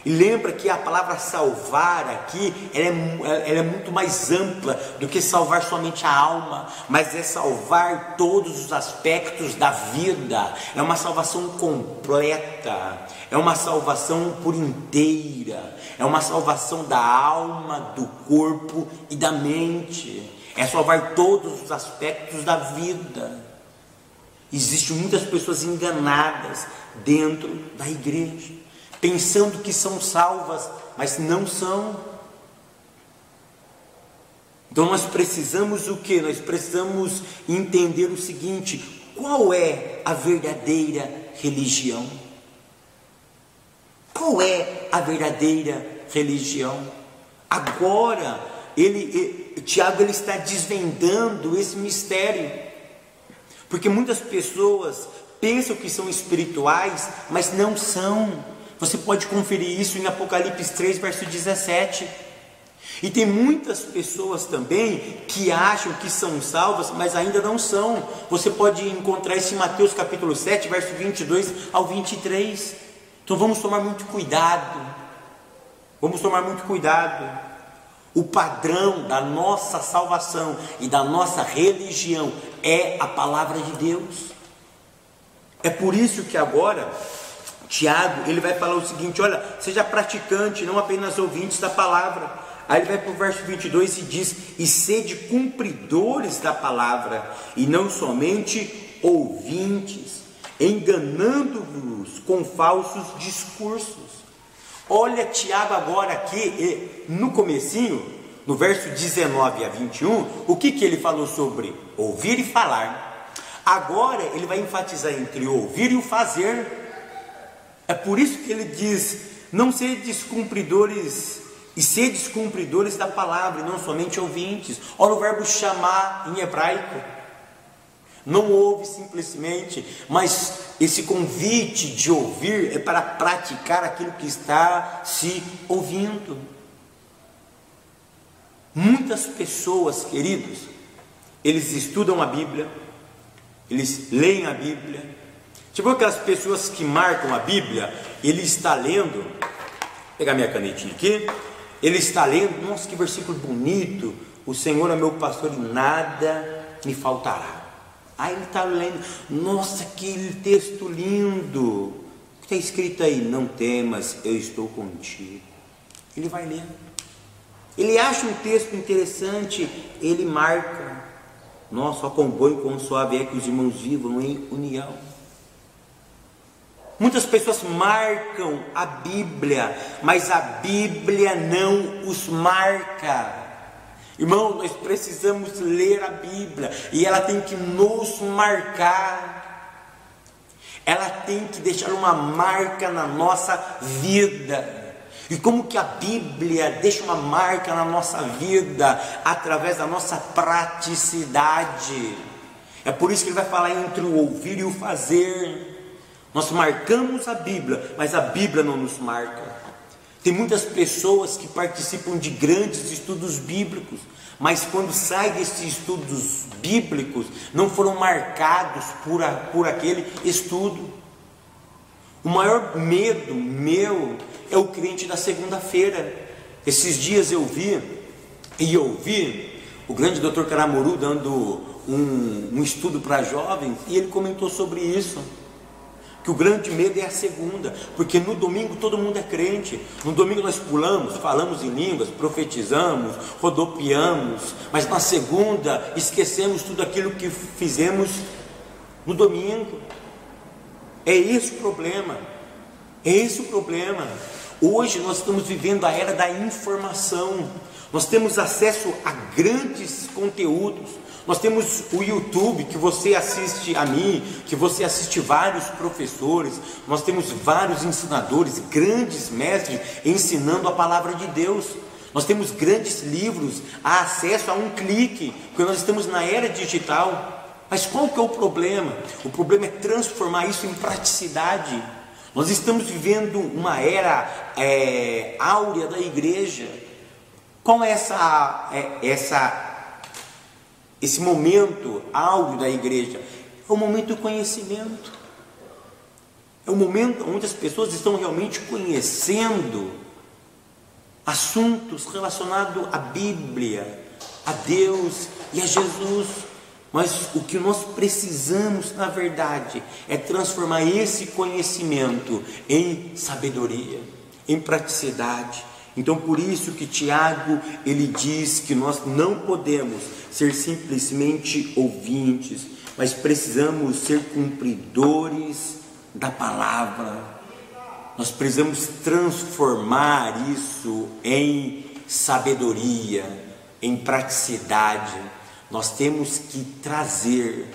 A: E lembra que a palavra salvar aqui, ela é muito mais ampla do que salvar somente a alma, mas é salvar todos os aspectos da vida. É uma salvação completa, é uma salvação por inteira, é uma salvação da alma, do corpo e da mente. É salvar todos os aspectos da vida. Existem muitas pessoas enganadas dentro da igreja, pensando que são salvas, mas não são. Então nós precisamos o quê? Nós precisamos entender o seguinte: qual é a verdadeira religião? Qual é a verdadeira religião? Agora, Tiago está desvendando esse mistério, porque muitas pessoas pensam que são espirituais, mas não são. Você pode conferir isso em Apocalipse 3, verso 17. E tem muitas pessoas também que acham que são salvas, mas ainda não são. Você pode encontrar isso em Mateus capítulo 7, verso 22 ao 23. Então vamos tomar muito cuidado. Vamos tomar muito cuidado. O padrão da nossa salvação e da nossa religião é a palavra de Deus. É por isso que agora Tiago, ele vai falar o seguinte: olha, seja praticante, não apenas ouvintes da palavra. Aí ele vai para o verso 22 e diz: e sede cumpridores da palavra, e não somente ouvintes, enganando-vos com falsos discursos. Olha Tiago agora aqui, no comecinho, no verso 19 a 21, o que ele falou sobre ouvir e falar. Agora ele vai enfatizar entre o ouvir e o fazer. É por isso que ele diz: não sedes cumpridores, e sedes cumpridores da palavra, e não somente ouvintes. Olha o verbo chamar em hebraico. Não ouve simplesmente, mas esse convite de ouvir é para praticar aquilo que está se ouvindo. Muitas pessoas, queridos, eles estudam a Bíblia, eles leem a Bíblia. Tipo aquelas pessoas que marcam a Bíblia, ele está lendo, vou pegar minha canetinha aqui, ele está lendo, nossa, que versículo bonito, o Senhor é meu pastor e nada me faltará. Aí ele está lendo, nossa, que texto lindo, o que está escrito aí? Não temas, eu estou contigo. Ele vai lendo, ele acha um texto interessante, ele marca, nossa, ó quão bom e quão suave é que os irmãos vivam em união. Muitas pessoas marcam a Bíblia, mas a Bíblia não os marca. Irmão, nós precisamos ler a Bíblia, e ela tem que nos marcar, ela tem que deixar uma marca na nossa vida. E como que a Bíblia deixa uma marca na nossa vida? Através da nossa praticidade. É por isso que ele vai falar entre o ouvir e o fazer. Nós marcamos a Bíblia, mas a Bíblia não nos marca. Tem muitas pessoas que participam de grandes estudos bíblicos, mas quando saem desses estudos bíblicos, não foram marcados por aquele estudo. O maior medo meu é o crente da segunda-feira. Esses dias eu ouvi o grande Dr. Caramuru dando um estudo para jovens, e ele comentou sobre isso. Que o grande medo é a segunda, porque no domingo todo mundo é crente. No domingo nós pulamos, falamos em línguas, profetizamos, rodopiamos, mas na segunda esquecemos tudo aquilo que fizemos no domingo. É esse o problema. É esse o problema. Hoje nós estamos vivendo a era da informação. Nós temos acesso a grandes conteúdos. Nós temos o YouTube, que você assiste a mim, que você assiste vários professores. Nós temos vários ensinadores, grandes mestres ensinando a palavra de Deus. Nós temos grandes livros a acesso a um clique, porque nós estamos na era digital. Mas qual que é o problema? O problema é transformar isso em praticidade. Nós estamos vivendo uma era áurea da igreja. Qual é esse momento áureo da igreja? É o momento do conhecimento. É o momento onde as pessoas estão realmente conhecendo assuntos relacionados à Bíblia, a Deus e a Jesus. Mas o que nós precisamos, na verdade, é transformar esse conhecimento em sabedoria, em praticidade. Então por isso que Tiago, ele diz que nós não podemos ser simplesmente ouvintes, mas precisamos ser cumpridores da palavra. Nós precisamos transformar isso em sabedoria, em praticidade. Nós temos que trazer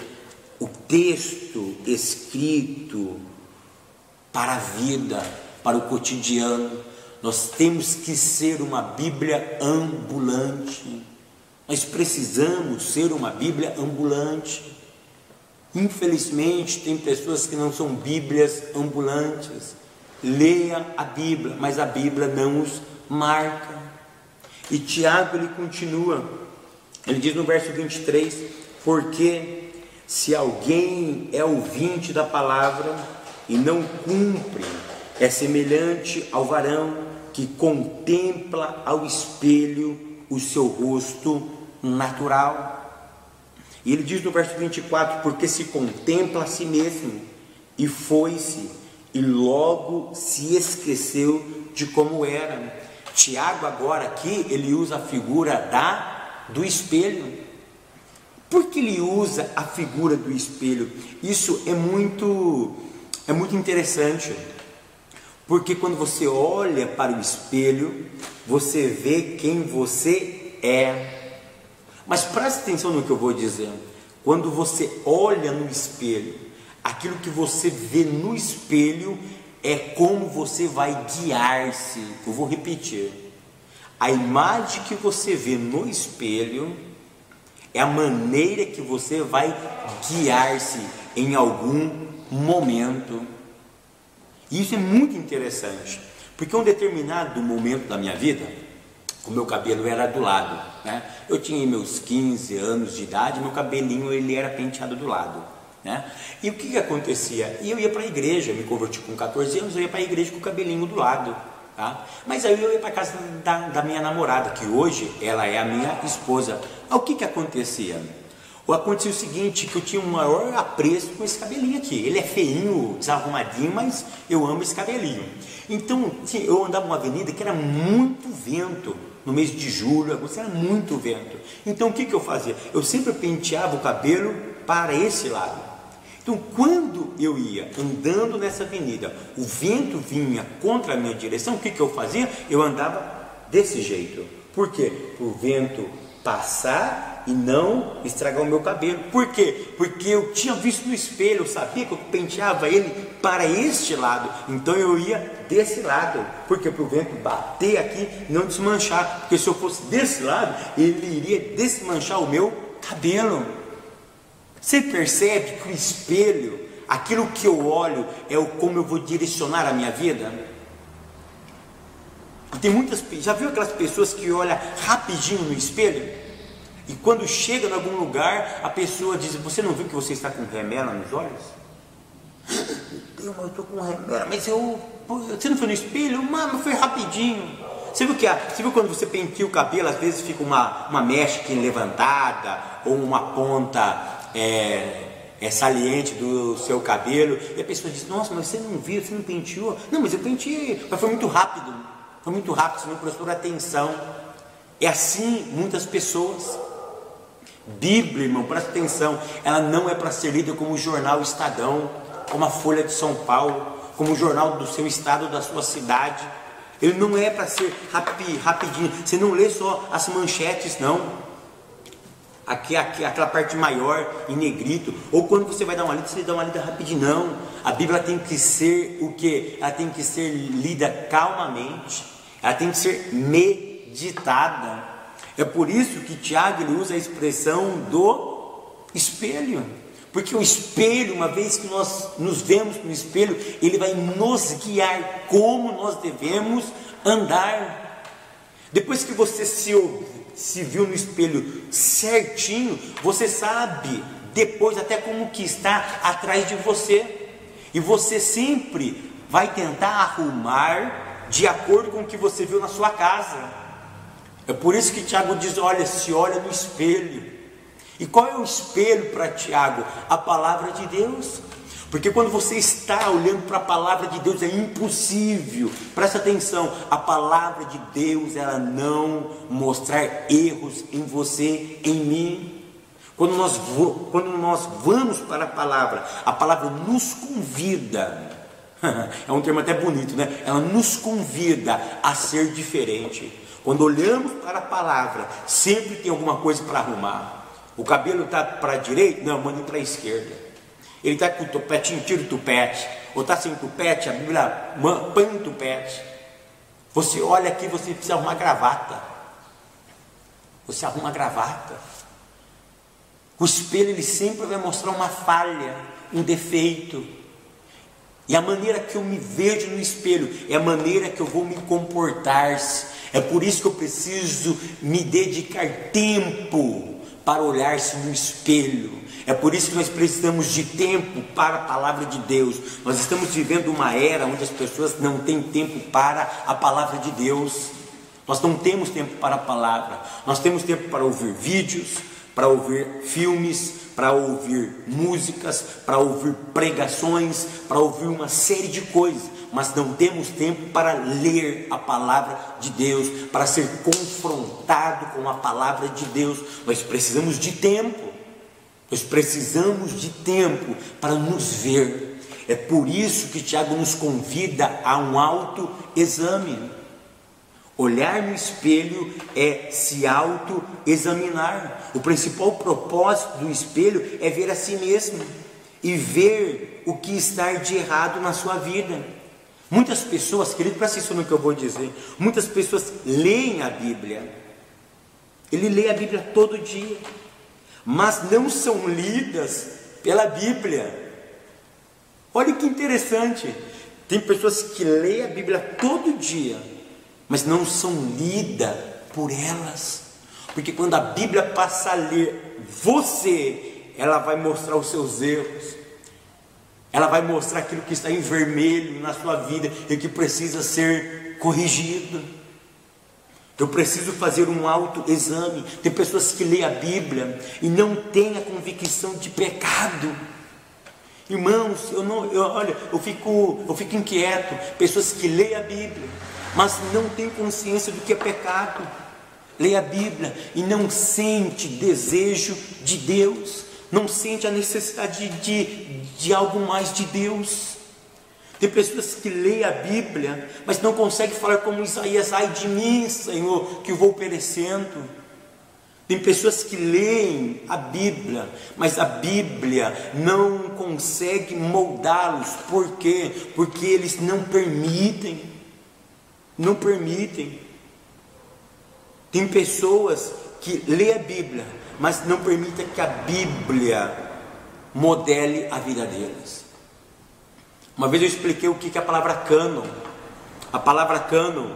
A: o texto escrito para a vida, para o cotidiano. Nós temos que ser uma Bíblia ambulante. Nós precisamos ser uma Bíblia ambulante. Infelizmente, tem pessoas que não são Bíblias ambulantes. Leia a Bíblia, mas a Bíblia não os marca. E Tiago, ele continua, ele diz no verso 23, porque se alguém é ouvinte da palavra e não cumpre, é semelhante ao varão que contempla ao espelho o seu rosto natural. E ele diz no verso 24, porque se contempla a si mesmo e foi-se, e logo se esqueceu de como era. Tiago agora aqui, ele usa a figura do espelho. Por que ele usa a figura do espelho? Isso é muito interessante, porque quando você olha para o espelho, você vê quem você é. Mas preste atenção no que eu vou dizer. Quando você olha no espelho, aquilo que você vê no espelho é como você vai guiar-se. Eu vou repetir. A imagem que você vê no espelho é a maneira que você vai guiar-se em algum momento. E isso é muito interessante, porque em um determinado momento da minha vida, o meu cabelo era do lado, né? Eu tinha meus 15 anos de idade, meu cabelinho ele era penteado do lado, né? E o que acontecia? Eu ia para a igreja, me converti com 14 anos, eu ia para a igreja com o cabelinho do lado, tá? Mas aí eu ia para a casa da minha namorada, que hoje ela é a minha esposa. O que acontecia? Acontecia o seguinte, que eu tinha um maior apreço com esse cabelinho aqui. Ele é feinho, desarrumadinho, mas eu amo esse cabelinho. Então eu andava numa avenida que era muito vento. No mês de julho, agosto, era muito vento. Então o que eu fazia? Eu sempre penteava o cabelo para esse lado. Então quando eu ia andando nessa avenida, o vento vinha contra a minha direção, o que eu fazia? Eu andava desse jeito. Por quê? Para o vento passar e não estragar o meu cabelo. Por quê? Porque eu tinha visto no espelho, eu sabia que eu penteava ele para este lado, então eu ia desse lado, porque para o vento bater aqui e não desmanchar, porque se eu fosse desse lado, ele iria desmanchar o meu cabelo. Você percebe que o espelho, aquilo que eu olho, é como eu vou direcionar a minha vida? E tem muitas, já viu aquelas pessoas que olham rapidinho no espelho? E quando chega em algum lugar, a pessoa diz, você não viu que você está com remela nos olhos? Deus, eu estou com remela, mas você não foi no espelho? Mas foi rapidinho. Você viu quando você penteia o cabelo, às vezes fica uma mecha aqui levantada, ou uma ponta saliente do seu cabelo, e a pessoa diz, nossa, mas você não viu, você não penteou? Não, mas eu penteei, mas foi muito rápido, você não prestou atenção. É assim muitas pessoas. Bíblia, irmão, presta atenção, ela não é para ser lida como o jornal Estadão, como a Folha de São Paulo, como o jornal do seu estado, da sua cidade. Ele não é para ser rapidinho. Você não lê só as manchetes, não. Aquela parte maior em negrito, ou quando você vai dar uma lida, você dá uma lida rapidinho. Não, a Bíblia tem que ser o quê? Ela tem que ser lida calmamente, ela tem que ser meditada. É por isso que Tiago ele usa a expressão do espelho, porque o espelho, uma vez que nós nos vemos no espelho, ele vai nos guiar como nós devemos andar. Depois que você se viu no espelho certinho, você sabe depois até como que está atrás de você, e você sempre vai tentar arrumar de acordo com o que você viu na sua casa. É por isso que Tiago diz, se olha no espelho. E qual é o espelho para Tiago? A palavra de Deus. Porque quando você está olhando para a palavra de Deus, é impossível, presta atenção, a palavra de Deus, ela não mostrar erros em você, em mim. Quando nós vamos para a palavra nos convida É um termo até bonito, né? Ela nos convida a ser diferente. Quando olhamos para a palavra, sempre tem alguma coisa para arrumar. O cabelo está para a direita? Não, manda para a esquerda. Ele está com o topetinho, tira o tupete. Ou está sem tupete, a Bíblia põe um tupete. Você olha aqui, você precisa arrumar gravata. Você arruma gravata. O espelho, ele sempre vai mostrar uma falha, um defeito. E a maneira que eu me vejo no espelho é a maneira que eu vou me comportar. É por isso que eu preciso me dedicar tempo para olhar-se no espelho. É por isso que nós precisamos de tempo para a palavra de Deus. Nós estamos vivendo uma era onde as pessoas não têm tempo para a palavra de Deus. Nós não temos tempo para a palavra. Nós temos tempo para ouvir vídeos, para ouvir filmes, para ouvir músicas, para ouvir pregações, para ouvir uma série de coisas, mas não temos tempo para ler a palavra de Deus, para ser confrontado com a palavra de Deus. Nós precisamos de tempo. Nós precisamos de tempo para nos ver. É por isso que Tiago nos convida a um autoexame. Olhar no espelho é se autoexaminar. O principal propósito do espelho é ver a si mesmo e ver o que está de errado na sua vida. Muitas pessoas, querido, presta atenção no que eu vou dizer. Muitas pessoas leem a Bíblia. Ele lê a Bíblia todo dia, mas não são lidas pela Bíblia. Olha que interessante. Tem pessoas que leem a Bíblia todo dia, mas não são lidas por elas. Porque quando a Bíblia passa a ler você, ela vai mostrar os seus erros. Ela vai mostrar aquilo que está em vermelho na sua vida e que precisa ser corrigido. Eu preciso fazer um autoexame. Tem pessoas que lêem a Bíblia e não têm a convicção de pecado. Irmãos, eu fico inquieto. Pessoas que leem a Bíblia, mas não têm consciência do que é pecado. Lê a Bíblia e não sente desejo de Deus, não sente a necessidade de algo mais de Deus. Tem pessoas que leem a Bíblia, mas não conseguem falar como Isaías: ai de mim, Senhor, que vou perecendo. Tem pessoas que leem a Bíblia, mas a Bíblia não consegue moldá-los. Por quê? Porque eles não permitem. Não permitem. Tem pessoas que lêem a Bíblia, mas não permitem que a Bíblia modele a vida deles. Uma vez eu expliquei o que é a palavra cânon. A palavra cânon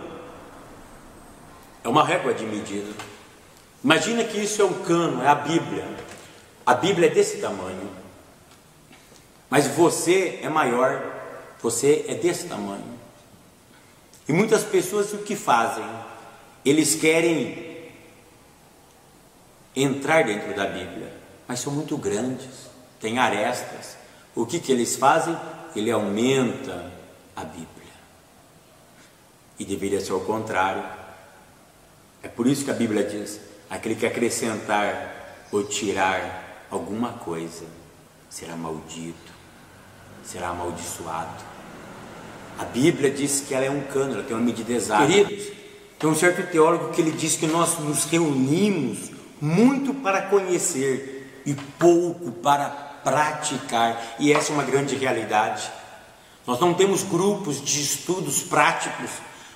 A: é uma régua de medida. Imagina que isso é um cânon, é a Bíblia. A Bíblia é desse tamanho, mas você é maior, você é desse tamanho. E muitas pessoas o que fazem? Eles querem entrar dentro da Bíblia, mas são muito grandes, tem arestas. O que eles fazem? Ele aumenta a Bíblia. E deveria ser o contrário. É por isso que a Bíblia diz: aquele que acrescentar ou tirar alguma coisa será maldito, será amaldiçoado. A Bíblia diz que ela é um cânon, ela tem uma medida exata. Queridos, tem um certo teólogo que ele diz que nós nos reunimos muito para conhecer e pouco para praticar. E essa é uma grande realidade. Nós não temos grupos de estudos práticos,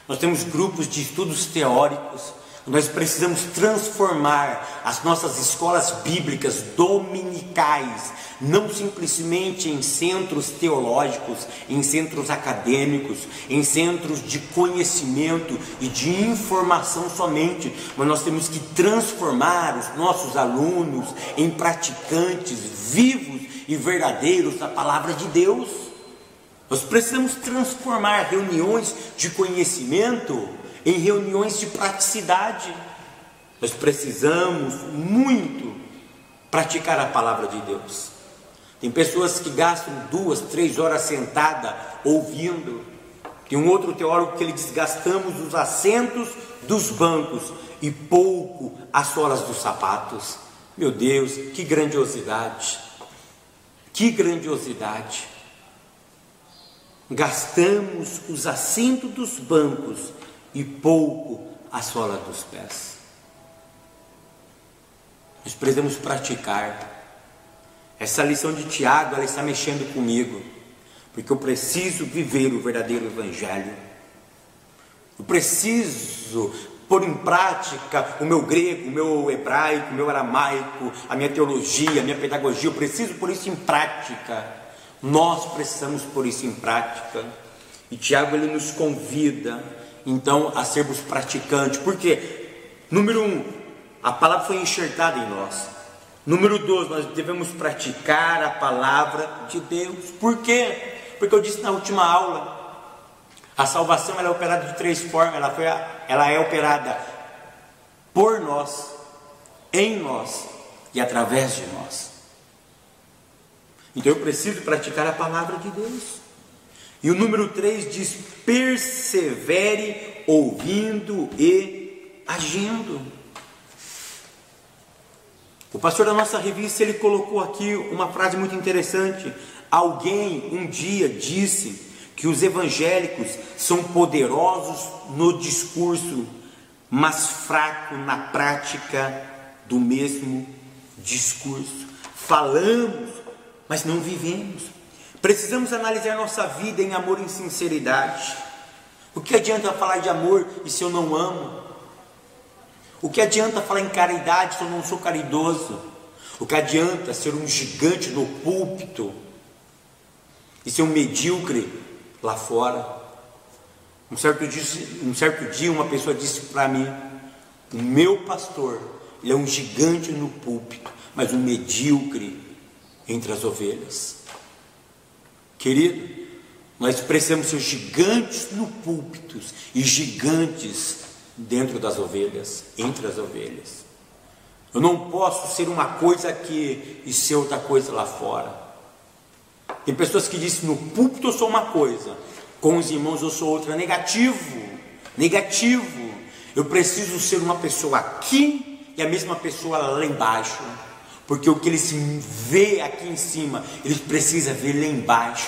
A: nós temos grupos de estudos teóricos. Nós precisamos transformar as nossas escolas bíblicas dominicais, não simplesmente em centros teológicos, em centros acadêmicos, em centros de conhecimento e de informação somente, mas nós temos que transformar os nossos alunos em praticantes vivos e verdadeiros da palavra de Deus. Nós precisamos transformar reuniões de conhecimento em reuniões de praticidade. Nós precisamos muito praticar a palavra de Deus. Tem pessoas que gastam 2, 3 horas sentada ouvindo. Tem um outro teólogo que ele diz: gastamos os assentos dos bancos e pouco as solas dos sapatos. Meu Deus, que grandiosidade! Que grandiosidade! gastamos os assentos dos bancos e pouco a sola dos pés. Nós precisamos praticar. Essa lição de Tiago, ela está mexendo comigo, porque eu preciso viver o verdadeiro evangelho. Eu preciso pôr em prática o meu grego, o meu hebraico, o meu aramaico, a minha teologia, a minha pedagogia. Eu preciso pôr isso em prática. Nós precisamos pôr isso em prática. E Tiago, ele nos convida então a sermos praticantes. Por quê? Número 1, a palavra foi enxertada em nós. Número 2, nós devemos praticar a palavra de Deus. Por quê? Porque eu disse na última aula, a salvação ela é operada de 3 formas. Ela é operada por nós, em nós e através de nós. Então eu preciso praticar a palavra de Deus. E o número 3 diz: persevere ouvindo e agindo. O pastor da nossa revista, ele colocou aqui uma frase muito interessante. Alguém um dia disse que os evangélicos são poderosos no discurso, mas fracos na prática do mesmo discurso. Falamos, mas não vivemos. Precisamos analisar nossa vida em amor e em sinceridade. O que adianta falar de amor e se eu não amo? O que adianta falar em caridade se eu não sou caridoso? O que adianta ser um gigante no púlpito e ser um medíocre lá fora? Um certo dia uma pessoa disse para mim: o meu pastor, ele é um gigante no púlpito, mas um medíocre entre as ovelhas. Querido, nós precisamos ser gigantes no púlpito e gigantes dentro das ovelhas, entre as ovelhas. Eu não posso ser uma coisa aqui e ser outra coisa lá fora. Tem pessoas que dizem: no púlpito eu sou uma coisa, com os irmãos eu sou outra. Negativo. Eu preciso ser uma pessoa aqui e a mesma pessoa lá embaixo, porque o que eles vê aqui em cima, eles precisam ver lá embaixo,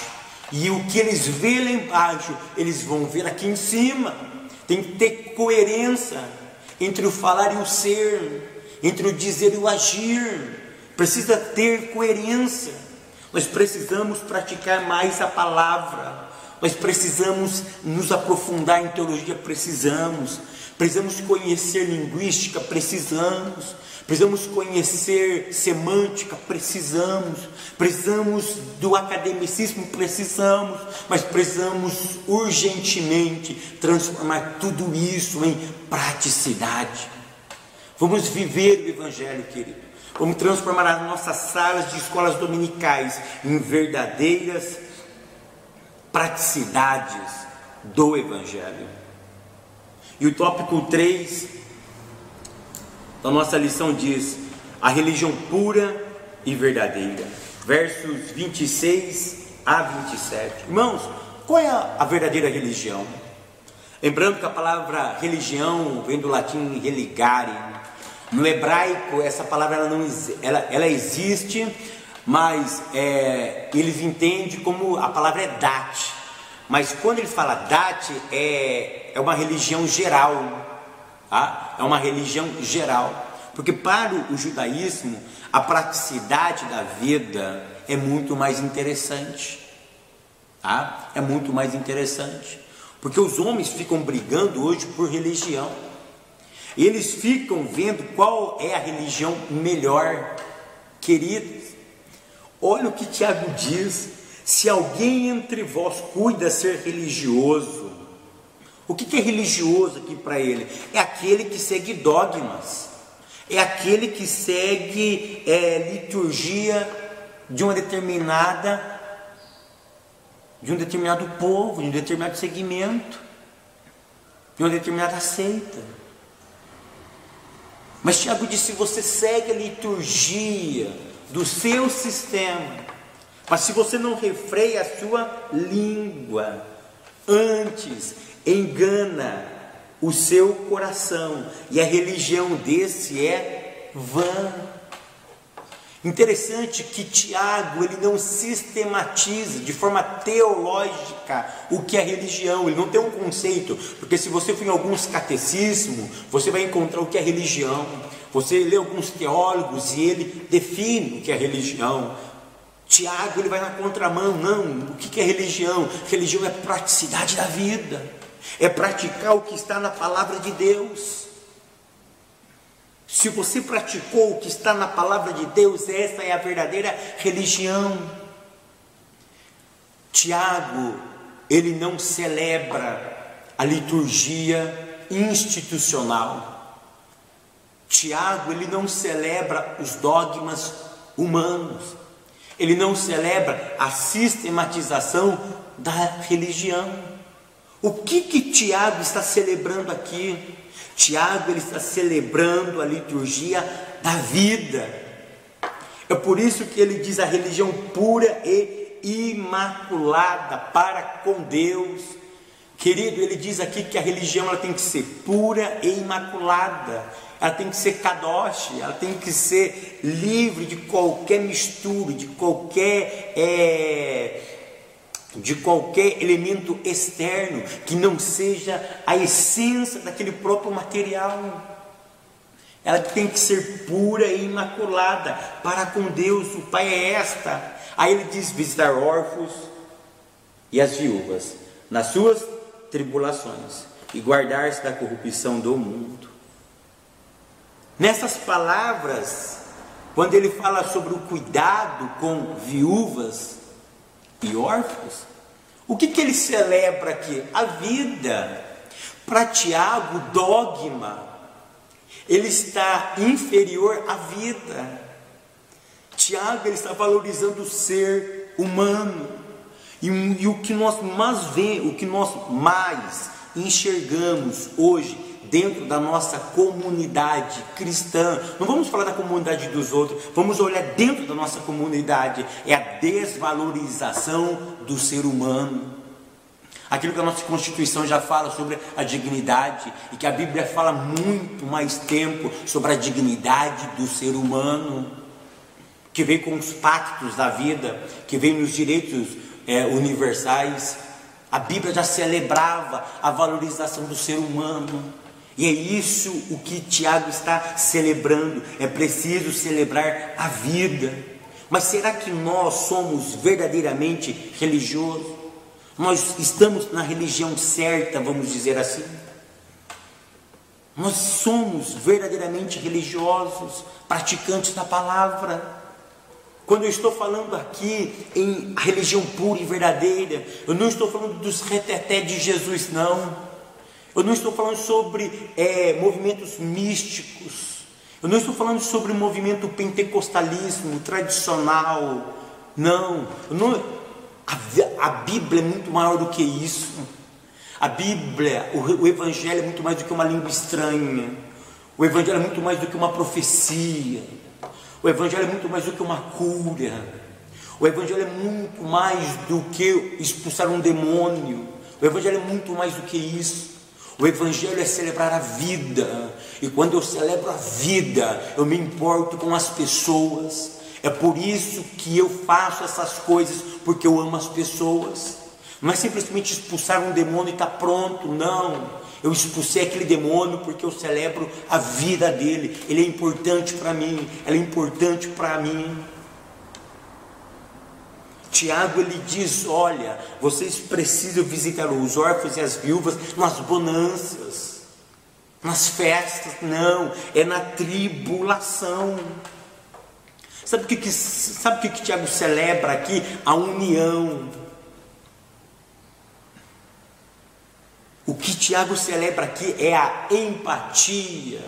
A: e o que eles vê lá embaixo, eles vão ver aqui em cima. Tem que ter coerência entre o falar e o ser, entre o dizer e o agir. Precisa ter coerência. Nós precisamos praticar mais a palavra. Nós precisamos nos aprofundar em teologia. Precisamos conhecer linguística. Precisamos conhecer semântica. Precisamos do academicismo. Mas precisamos urgentemente transformar tudo isso em praticidade. Vamos viver o evangelho, querido. Vamos transformar as nossas salas de escolas dominicais em verdadeiras praticidades do evangelho. E o tópico 3 da nossa lição diz: a religião pura e verdadeira, versos 26 a 27. Irmãos, qual é a verdadeira religião? Lembrando que a palavra religião vem do latim religare. No hebraico essa palavra ela existe, mas eles entendem como a palavra é dat. Mas quando ele fala dat, é uma religião geral, tá? É uma religião geral, porque para o judaísmo a praticidade da vida é muito mais interessante, tá? É muito mais interessante, porque os homens ficam brigando hoje por religião. Eles ficam vendo qual é a religião melhor. Queridos, olha o que Tiago diz: se alguém entre vós cuida ser religioso. O que é religioso aqui para ele? É aquele que segue dogmas, é aquele que segue liturgia de um determinado povo, de um determinado segmento, de uma determinada seita. Mas Tiago diz: se você segue a liturgia do seu sistema, mas se você não refreia a sua língua, antes engana o seu coração, e a religião desse é vã. Interessante que Tiago, ele não sistematiza de forma teológica o que é religião, ele não tem um conceito, porque se você for em alguns catecismos, você vai encontrar o que é religião, você lê alguns teólogos e ele define o que é religião. Tiago, ele vai na contramão, não, o que é religião? Religião é praticidade da vida, é praticar o que está na palavra de Deus. Se você praticou o que está na palavra de Deus, essa é a verdadeira religião. Tiago, ele não celebra a liturgia institucional. Tiago, ele não celebra os dogmas humanos. Ele não celebra a sistematização da religião. O que Tiago está celebrando aqui? Tiago, ele está celebrando a liturgia da vida. É por isso que ele diz a religião pura e imaculada para com Deus. Querido, ele diz aqui que a religião ela tem que ser pura e imaculada. Ela tem que ser kadosh, ela tem que ser livre de qualquer mistura, de qualquer elemento externo que não seja a essência daquele próprio material. Ela tem que ser pura e imaculada para com Deus. O Pai é esta. Aí ele diz: visitar órfãos e as viúvas nas suas tribulações e guardar-se da corrupção do mundo. Nessas palavras, quando ele fala sobre o cuidado com viúvas e órfãos, o que ele celebra aqui? A vida. Para Tiago, o dogma, ele está inferior à vida. Tiago, ele está valorizando o ser humano, e o que nós mais enxergamos hoje dentro da nossa comunidade cristã, não vamos falar da comunidade dos outros, vamos olhar dentro da nossa comunidade, é a desvalorização do ser humano. Aquilo que a nossa Constituição já fala sobre a dignidade, e que a Bíblia fala muito mais tempo sobre a dignidade do ser humano, que vem com os pactos da vida, que vem nos direitos universais. A Bíblia já celebrava a valorização do ser humano. E é isso o que Tiago está celebrando. É preciso celebrar a vida. Mas será que nós somos verdadeiramente religiosos? Nós estamos na religião certa, vamos dizer assim? Nós somos verdadeiramente religiosos, praticantes da palavra? Quando eu estou falando aqui em religião pura e verdadeira, eu não estou falando dos reteté de Jesus, não. Eu não estou falando sobre movimentos místicos. Eu não estou falando sobre o movimento pentecostalismo tradicional. Não. A Bíblia é muito maior do que isso. A Bíblia, o Evangelho é muito mais do que uma língua estranha. O Evangelho é muito mais do que uma profecia. O Evangelho é muito mais do que uma cura. O Evangelho é muito mais do que expulsar um demônio. O Evangelho é muito mais do que isso. O Evangelho é celebrar a vida. E quando eu celebro a vida, eu me importo com as pessoas. É por isso que eu faço essas coisas, porque eu amo as pessoas. Não é simplesmente expulsar um demônio e está pronto, não. Eu expulsei aquele demônio porque eu celebro a vida dele. Ele é importante para mim, ela é importante para mim. Tiago, ele diz: olha, vocês precisam visitar os órfãos e as viúvas nas bonanças, nas festas. Não, é na tribulação. Sabe o que Tiago celebra aqui? A união. O que Tiago celebra aqui é a empatia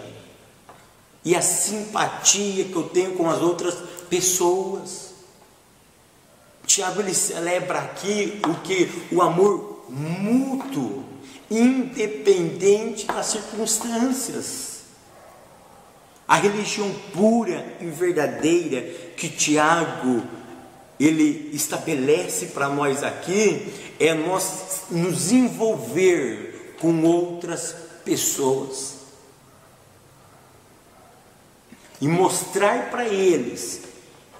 A: e a simpatia que eu tenho com as outras pessoas. Tiago, ele celebra aqui o amor mútuo, independente das circunstâncias. A religião pura e verdadeira que Tiago ele estabelece para nós aqui é nós nos envolver com outras pessoas e mostrar para eles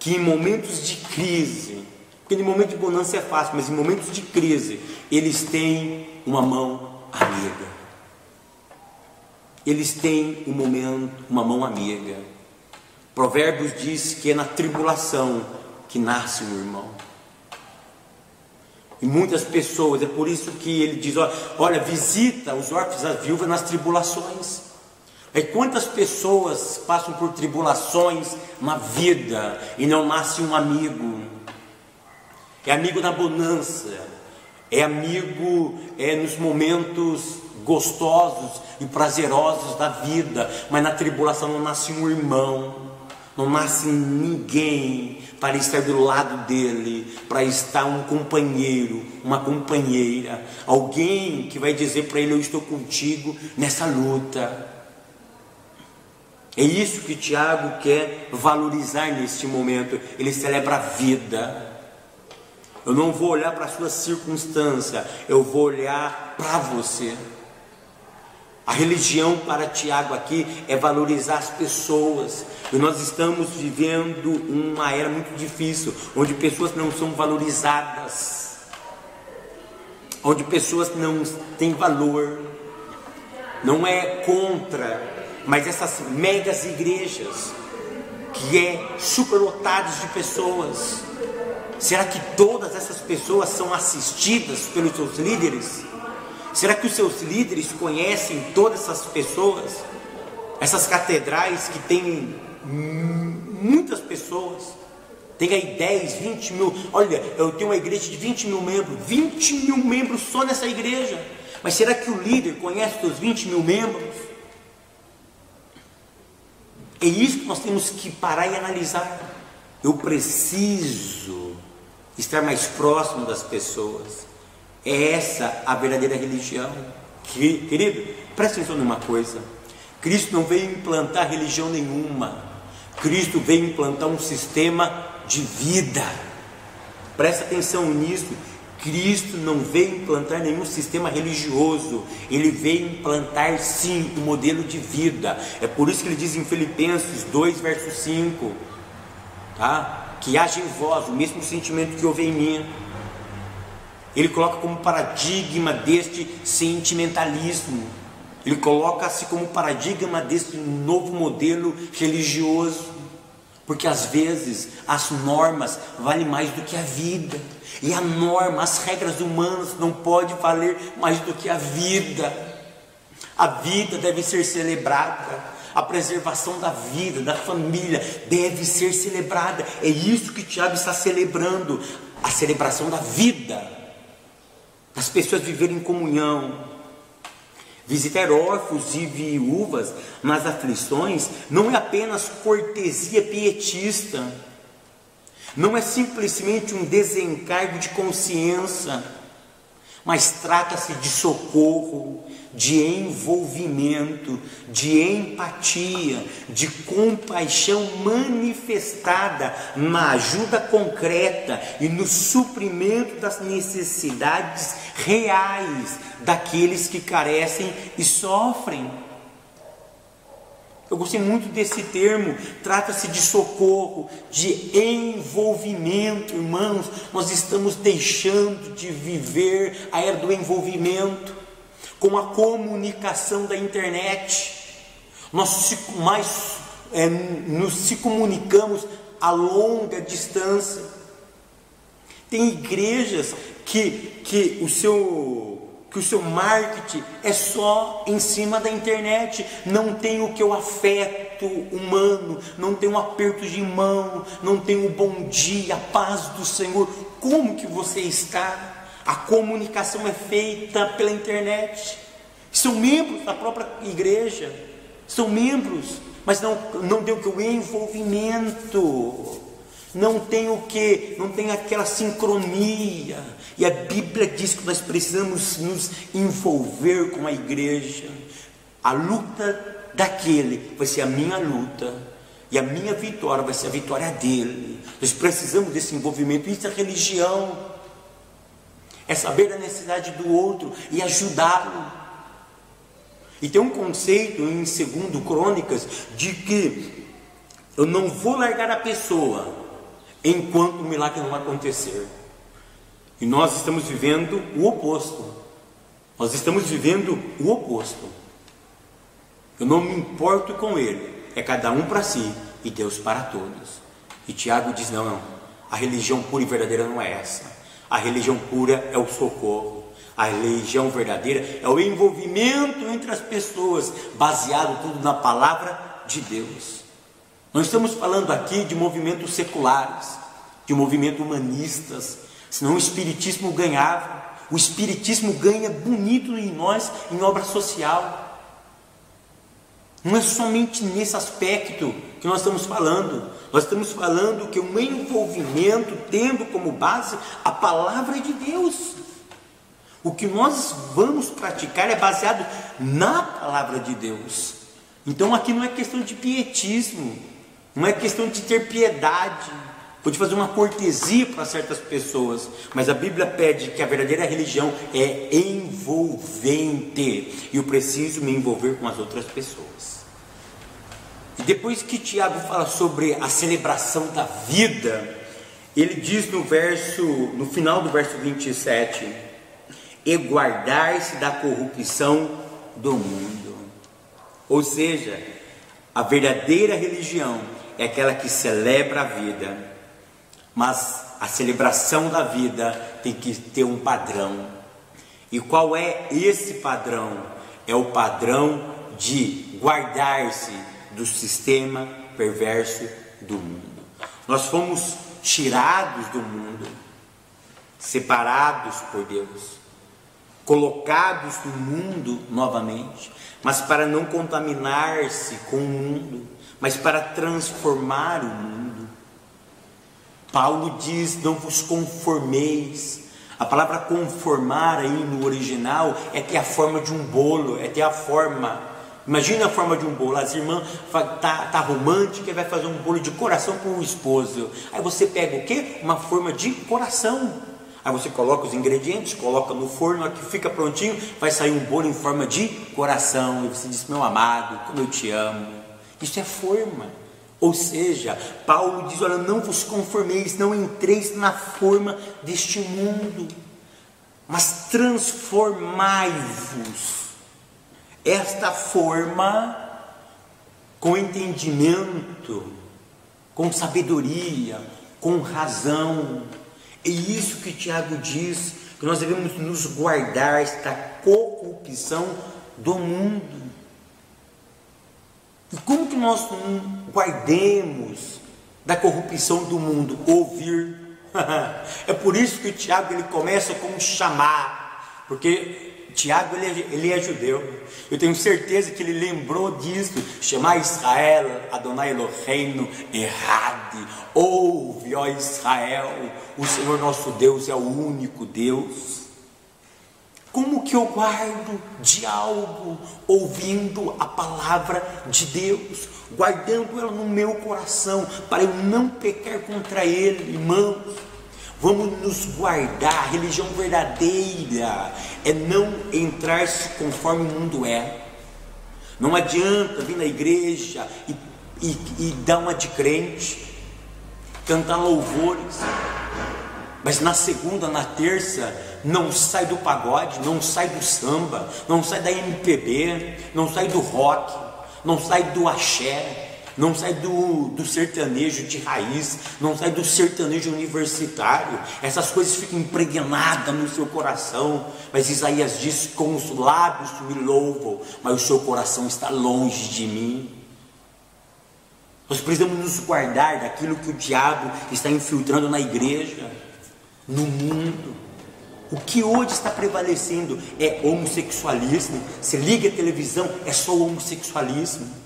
A: que em momentos de crise, porque em momento de bonança é fácil, mas em momentos de crise, eles têm uma mão amiga. Eles têm uma mão amiga. Provérbios diz que é na tribulação que nasce um irmão. E muitas pessoas, é por isso que ele diz, olha, visita os órfãos e as viúvas nas tribulações. Aí quantas pessoas passam por tribulações na vida e não nasce um amigo? É amigo na bonança, é amigo nos momentos gostosos e prazerosos da vida, mas na tribulação não nasce um irmão, não nasce ninguém para estar do lado dele, para estar um companheiro, uma companheira, alguém que vai dizer para ele: eu estou contigo nessa luta. É isso que Tiago quer valorizar neste momento. Ele celebra a vida. Eu não vou olhar para a sua circunstância, eu vou olhar para você. A religião para Tiago aqui é valorizar as pessoas. E nós estamos vivendo uma era muito difícil, onde pessoas não são valorizadas, onde pessoas não têm valor. Não é contra, mas essas megas igrejas que é superlotadas de pessoas, será que todas essas pessoas são assistidas pelos seus líderes? Será que os seus líderes conhecem todas essas pessoas? Essas catedrais que tem muitas pessoas, tem aí 10, 20 mil. Olha, eu tenho uma igreja de 20 mil membros, 20 mil membros só nessa igreja. Mas será que o líder conhece os 20 mil membros? É isso que nós temos que parar e analisar. Eu preciso estar mais próximo das pessoas. É essa a verdadeira religião. Querido, presta atenção numa coisa: Cristo não veio implantar religião nenhuma. Cristo veio implantar um sistema de vida. Presta atenção nisso. Cristo não veio implantar nenhum sistema religioso. Ele veio implantar sim um modelo de vida. É por isso que ele diz em Filipenses 2 verso 5, tá? Que haja em vós o mesmo sentimento que houve em mim. Ele coloca como paradigma deste sentimentalismo, ele coloca-se como paradigma deste novo modelo religioso, porque às vezes as normas valem mais do que a vida, e a norma, as regras humanas não podem valer mais do que a vida. A vida deve ser celebrada, a preservação da vida, da família deve ser celebrada. É isso que Tiago está celebrando, a celebração da vida, as pessoas viverem em comunhão. Visitar órfãos e viúvas nas aflições não é apenas cortesia pietista, não é simplesmente um desencargo de consciência, mas trata-se de socorro, de envolvimento, de empatia, de compaixão manifestada na ajuda concreta e no suprimento das necessidades reais daqueles que carecem e sofrem. Eu gostei muito desse termo. Trata-se de socorro, de envolvimento. Irmãos, nós estamos deixando de viver a era do envolvimento com a comunicação da internet. Nós nos comunicamos a longa distância. Tem igrejas que o seu marketing é só em cima da internet, não tem o que o afeto humano, não tem um aperto de mão, não tem o bom dia, a paz do Senhor. Como que você está? A comunicação é feita pela internet. São membros da própria igreja, são membros, mas não tem o que? O envolvimento. Não tem o que? Não tem aquela sincronia. E a Bíblia diz que nós precisamos nos envolver com a igreja. A luta daquele vai ser a minha luta, e a minha vitória vai ser a vitória dele. Nós precisamos desse envolvimento. Isso é religião, é saber da necessidade do outro e ajudá-lo. E tem um conceito em 2 Crônicas de que eu não vou largar a pessoa enquanto o milagre não acontecer. E nós estamos vivendo o oposto. Nós estamos vivendo o oposto. Eu não me importo com ele. É cada um para si e Deus para todos. E Tiago diz, não, a religião pura e verdadeira não é essa. A religião pura é o socorro. A religião verdadeira é o envolvimento entre as pessoas, baseado tudo na palavra de Deus. Não estamos falando aqui de movimentos seculares, de movimentos humanistas, senão o espiritismo ganhava. O espiritismo ganha bonito em nós, em obra social. Não é somente nesse aspecto que nós estamos falando. Nós estamos falando que um envolvimento tendo como base a palavra de Deus. O que nós vamos praticar é baseado na palavra de Deus. Então aqui não é questão de pietismo, não é questão de ter piedade, ou de fazer uma cortesia para certas pessoas, mas a Bíblia pede que a verdadeira religião é envolvente, e eu preciso me envolver com as outras pessoas. E depois que Tiago fala sobre a celebração da vida, ele diz no final do verso 27, e guardar-se da corrupção do mundo. Ou seja, a verdadeira religião é aquela que celebra a vida, mas a celebração da vida tem que ter um padrão. E qual é esse padrão? É o padrão de guardar-se do sistema perverso do mundo. Nós fomos tirados do mundo, separados por Deus, colocados no mundo novamente, mas para não contaminar-se com o mundo, mas para transformar o mundo. Paulo diz, não vos conformeis. A palavra conformar aí no original é ter a forma de um bolo, é ter a forma. Imagina a forma de um bolo. As irmãs tá romântica e vai fazer um bolo de coração para o esposo. Aí você pega o quê? Uma forma de coração. Aí você coloca os ingredientes, coloca no forno, aqui fica prontinho, vai sair um bolo em forma de coração. E você diz, meu amado, como eu te amo. Isso é forma. Ou seja, Paulo diz, olha, não vos conformeis, não entreis na forma deste mundo, mas transformai-vos. Esta forma com entendimento, com sabedoria, com razão. É isso que Tiago diz, que nós devemos nos guardar da corrupção do mundo. E como que nós guardemos da corrupção do mundo? Ouvir. É por isso que o Tiago ele começa com chamar, porque Tiago ele é judeu. Eu tenho certeza que ele lembrou disso. Chamar Israel, Adonai Eloheinu Errad. Ouve, ó Israel, o Senhor nosso Deus é o único Deus. Como que eu guardo de algo? Ouvindo a palavra de Deus, guardando ela no meu coração, para eu não pecar contra Ele, irmãos. Vamos nos guardar. A religião verdadeira é não entrar conforme o mundo é. Não adianta vir na igreja e dar uma de crente, cantar louvores, mas na segunda, na terça, não sai do pagode, não sai do samba, não sai da MPB, não sai do rock, não sai do axé, não sai do sertanejo de raiz, não sai do sertanejo universitário. Essas coisas ficam impregnadas no seu coração. Mas Isaías diz, com os lábios me louvam, mas o seu coração está longe de mim. Nós precisamos nos guardar daquilo que o diabo está infiltrando na igreja, no mundo. O que hoje está prevalecendo é homossexualismo. Se liga a televisão, é só homossexualismo.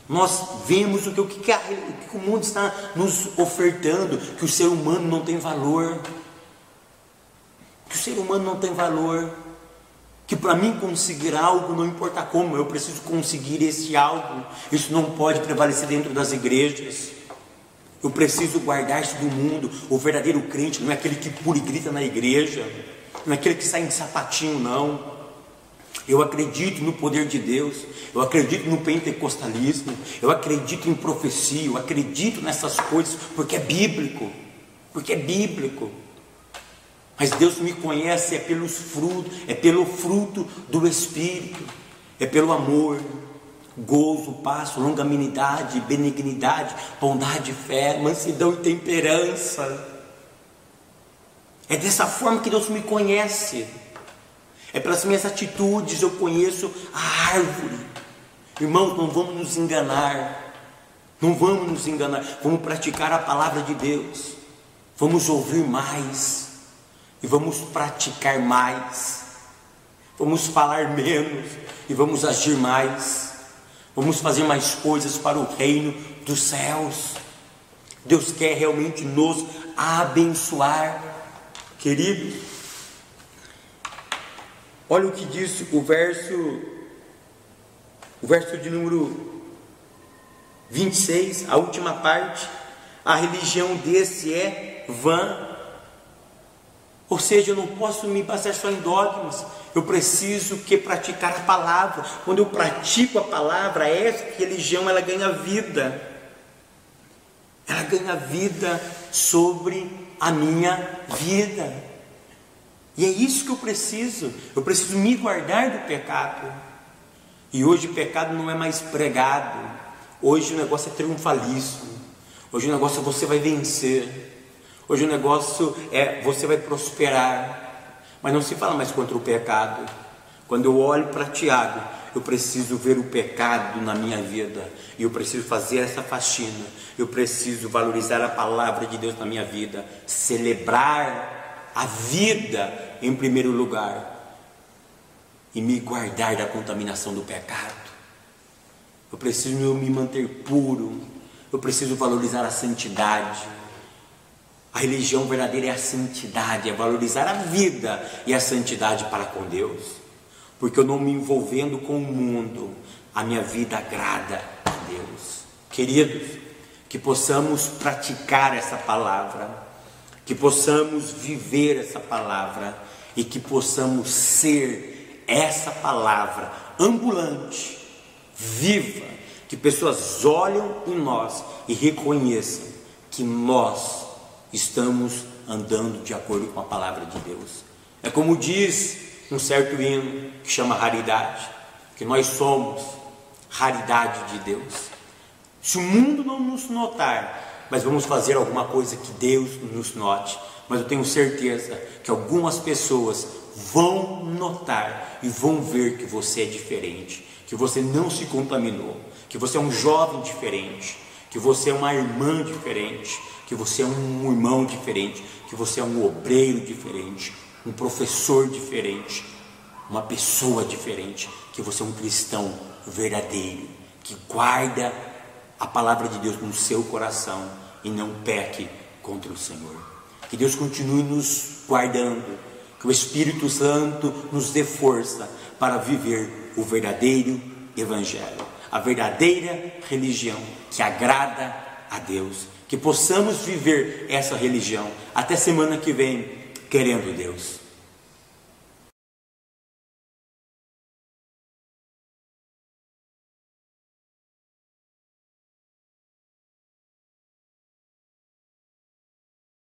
A: Nós vemos o que o mundo está nos ofertando, que o ser humano não tem valor, que o ser humano não tem valor, que para mim conseguir algo, não importa como, eu preciso conseguir esse algo. Isso não pode prevalecer dentro das igrejas. Eu preciso guardar-se do mundo. O verdadeiro crente não é aquele que pula e grita na igreja, não é aquele que sai em sapatinho, não. Eu acredito no poder de Deus, eu acredito no pentecostalismo, eu acredito em profecia, eu acredito nessas coisas, porque é bíblico. porque é bíblico. Mas Deus me conhece pelo fruto do Espírito, é pelo amor, gozo, paz, longanimidade, benignidade, bondade, fé, mansidão e temperança. É dessa forma que Deus me conhece. É pelas minhas atitudes eu conheço a árvore. Irmãos, não vamos nos enganar. Não vamos nos enganar. Vamos praticar a palavra de Deus. Vamos ouvir mais. E vamos praticar mais. Vamos falar menos e vamos agir mais. Vamos fazer mais coisas para o reino dos céus. Deus quer realmente nos abençoar. Queridos, olha o que diz o verso de número 26, a última parte. A religião desse é vã. Ou seja, eu não posso me basear só em dogmas. Eu preciso praticar a palavra. Quando eu pratico a palavra, essa religião ela ganha vida. Ela ganha vida sobre a minha vida. E é isso que eu preciso. Eu preciso me guardar do pecado. E hoje o pecado não é mais pregado. Hoje o negócio é triunfalismo. Hoje o negócio é você vai vencer. Hoje o negócio é você vai prosperar. Mas não se fala mais contra o pecado. Quando eu olho para Tiago, eu preciso ver o pecado na minha vida. E eu preciso fazer essa faxina. Eu preciso valorizar a palavra de Deus na minha vida. Celebrar a vida em primeiro lugar. E me guardar da contaminação do pecado. Eu preciso me manter puro. Eu preciso valorizar a santidade. A religião verdadeira é a santidade, é valorizar a vida e a santidade para com Deus. Porque eu não me envolvendo com o mundo, a minha vida agrada a Deus. Queridos, que possamos praticar essa palavra, que possamos viver essa palavra e que possamos ser essa palavra ambulante, viva, que pessoas olham em nós e reconheçam que nós estamos andando de acordo com a palavra de Deus. É como diz um certo hino que chama raridade, que nós somos raridade de Deus. Se o mundo não nos notar, mas vamos fazer alguma coisa que Deus nos note. Mas eu tenho certeza que algumas pessoas vão notar e vão ver que você é diferente, que você não se contaminou, que você é um jovem diferente, que você é uma irmã diferente, que você é um irmão diferente, que você é um obreiro diferente, um professor diferente, uma pessoa diferente, que você é um cristão verdadeiro, que guarda a palavra de Deus no seu coração e não peque contra o Senhor. Que Deus continue nos guardando, que o Espírito Santo nos dê força para viver o verdadeiro Evangelho, a verdadeira religião que agrada a Deus. Que possamos viver essa religião. Até semana que vem, querendo Deus.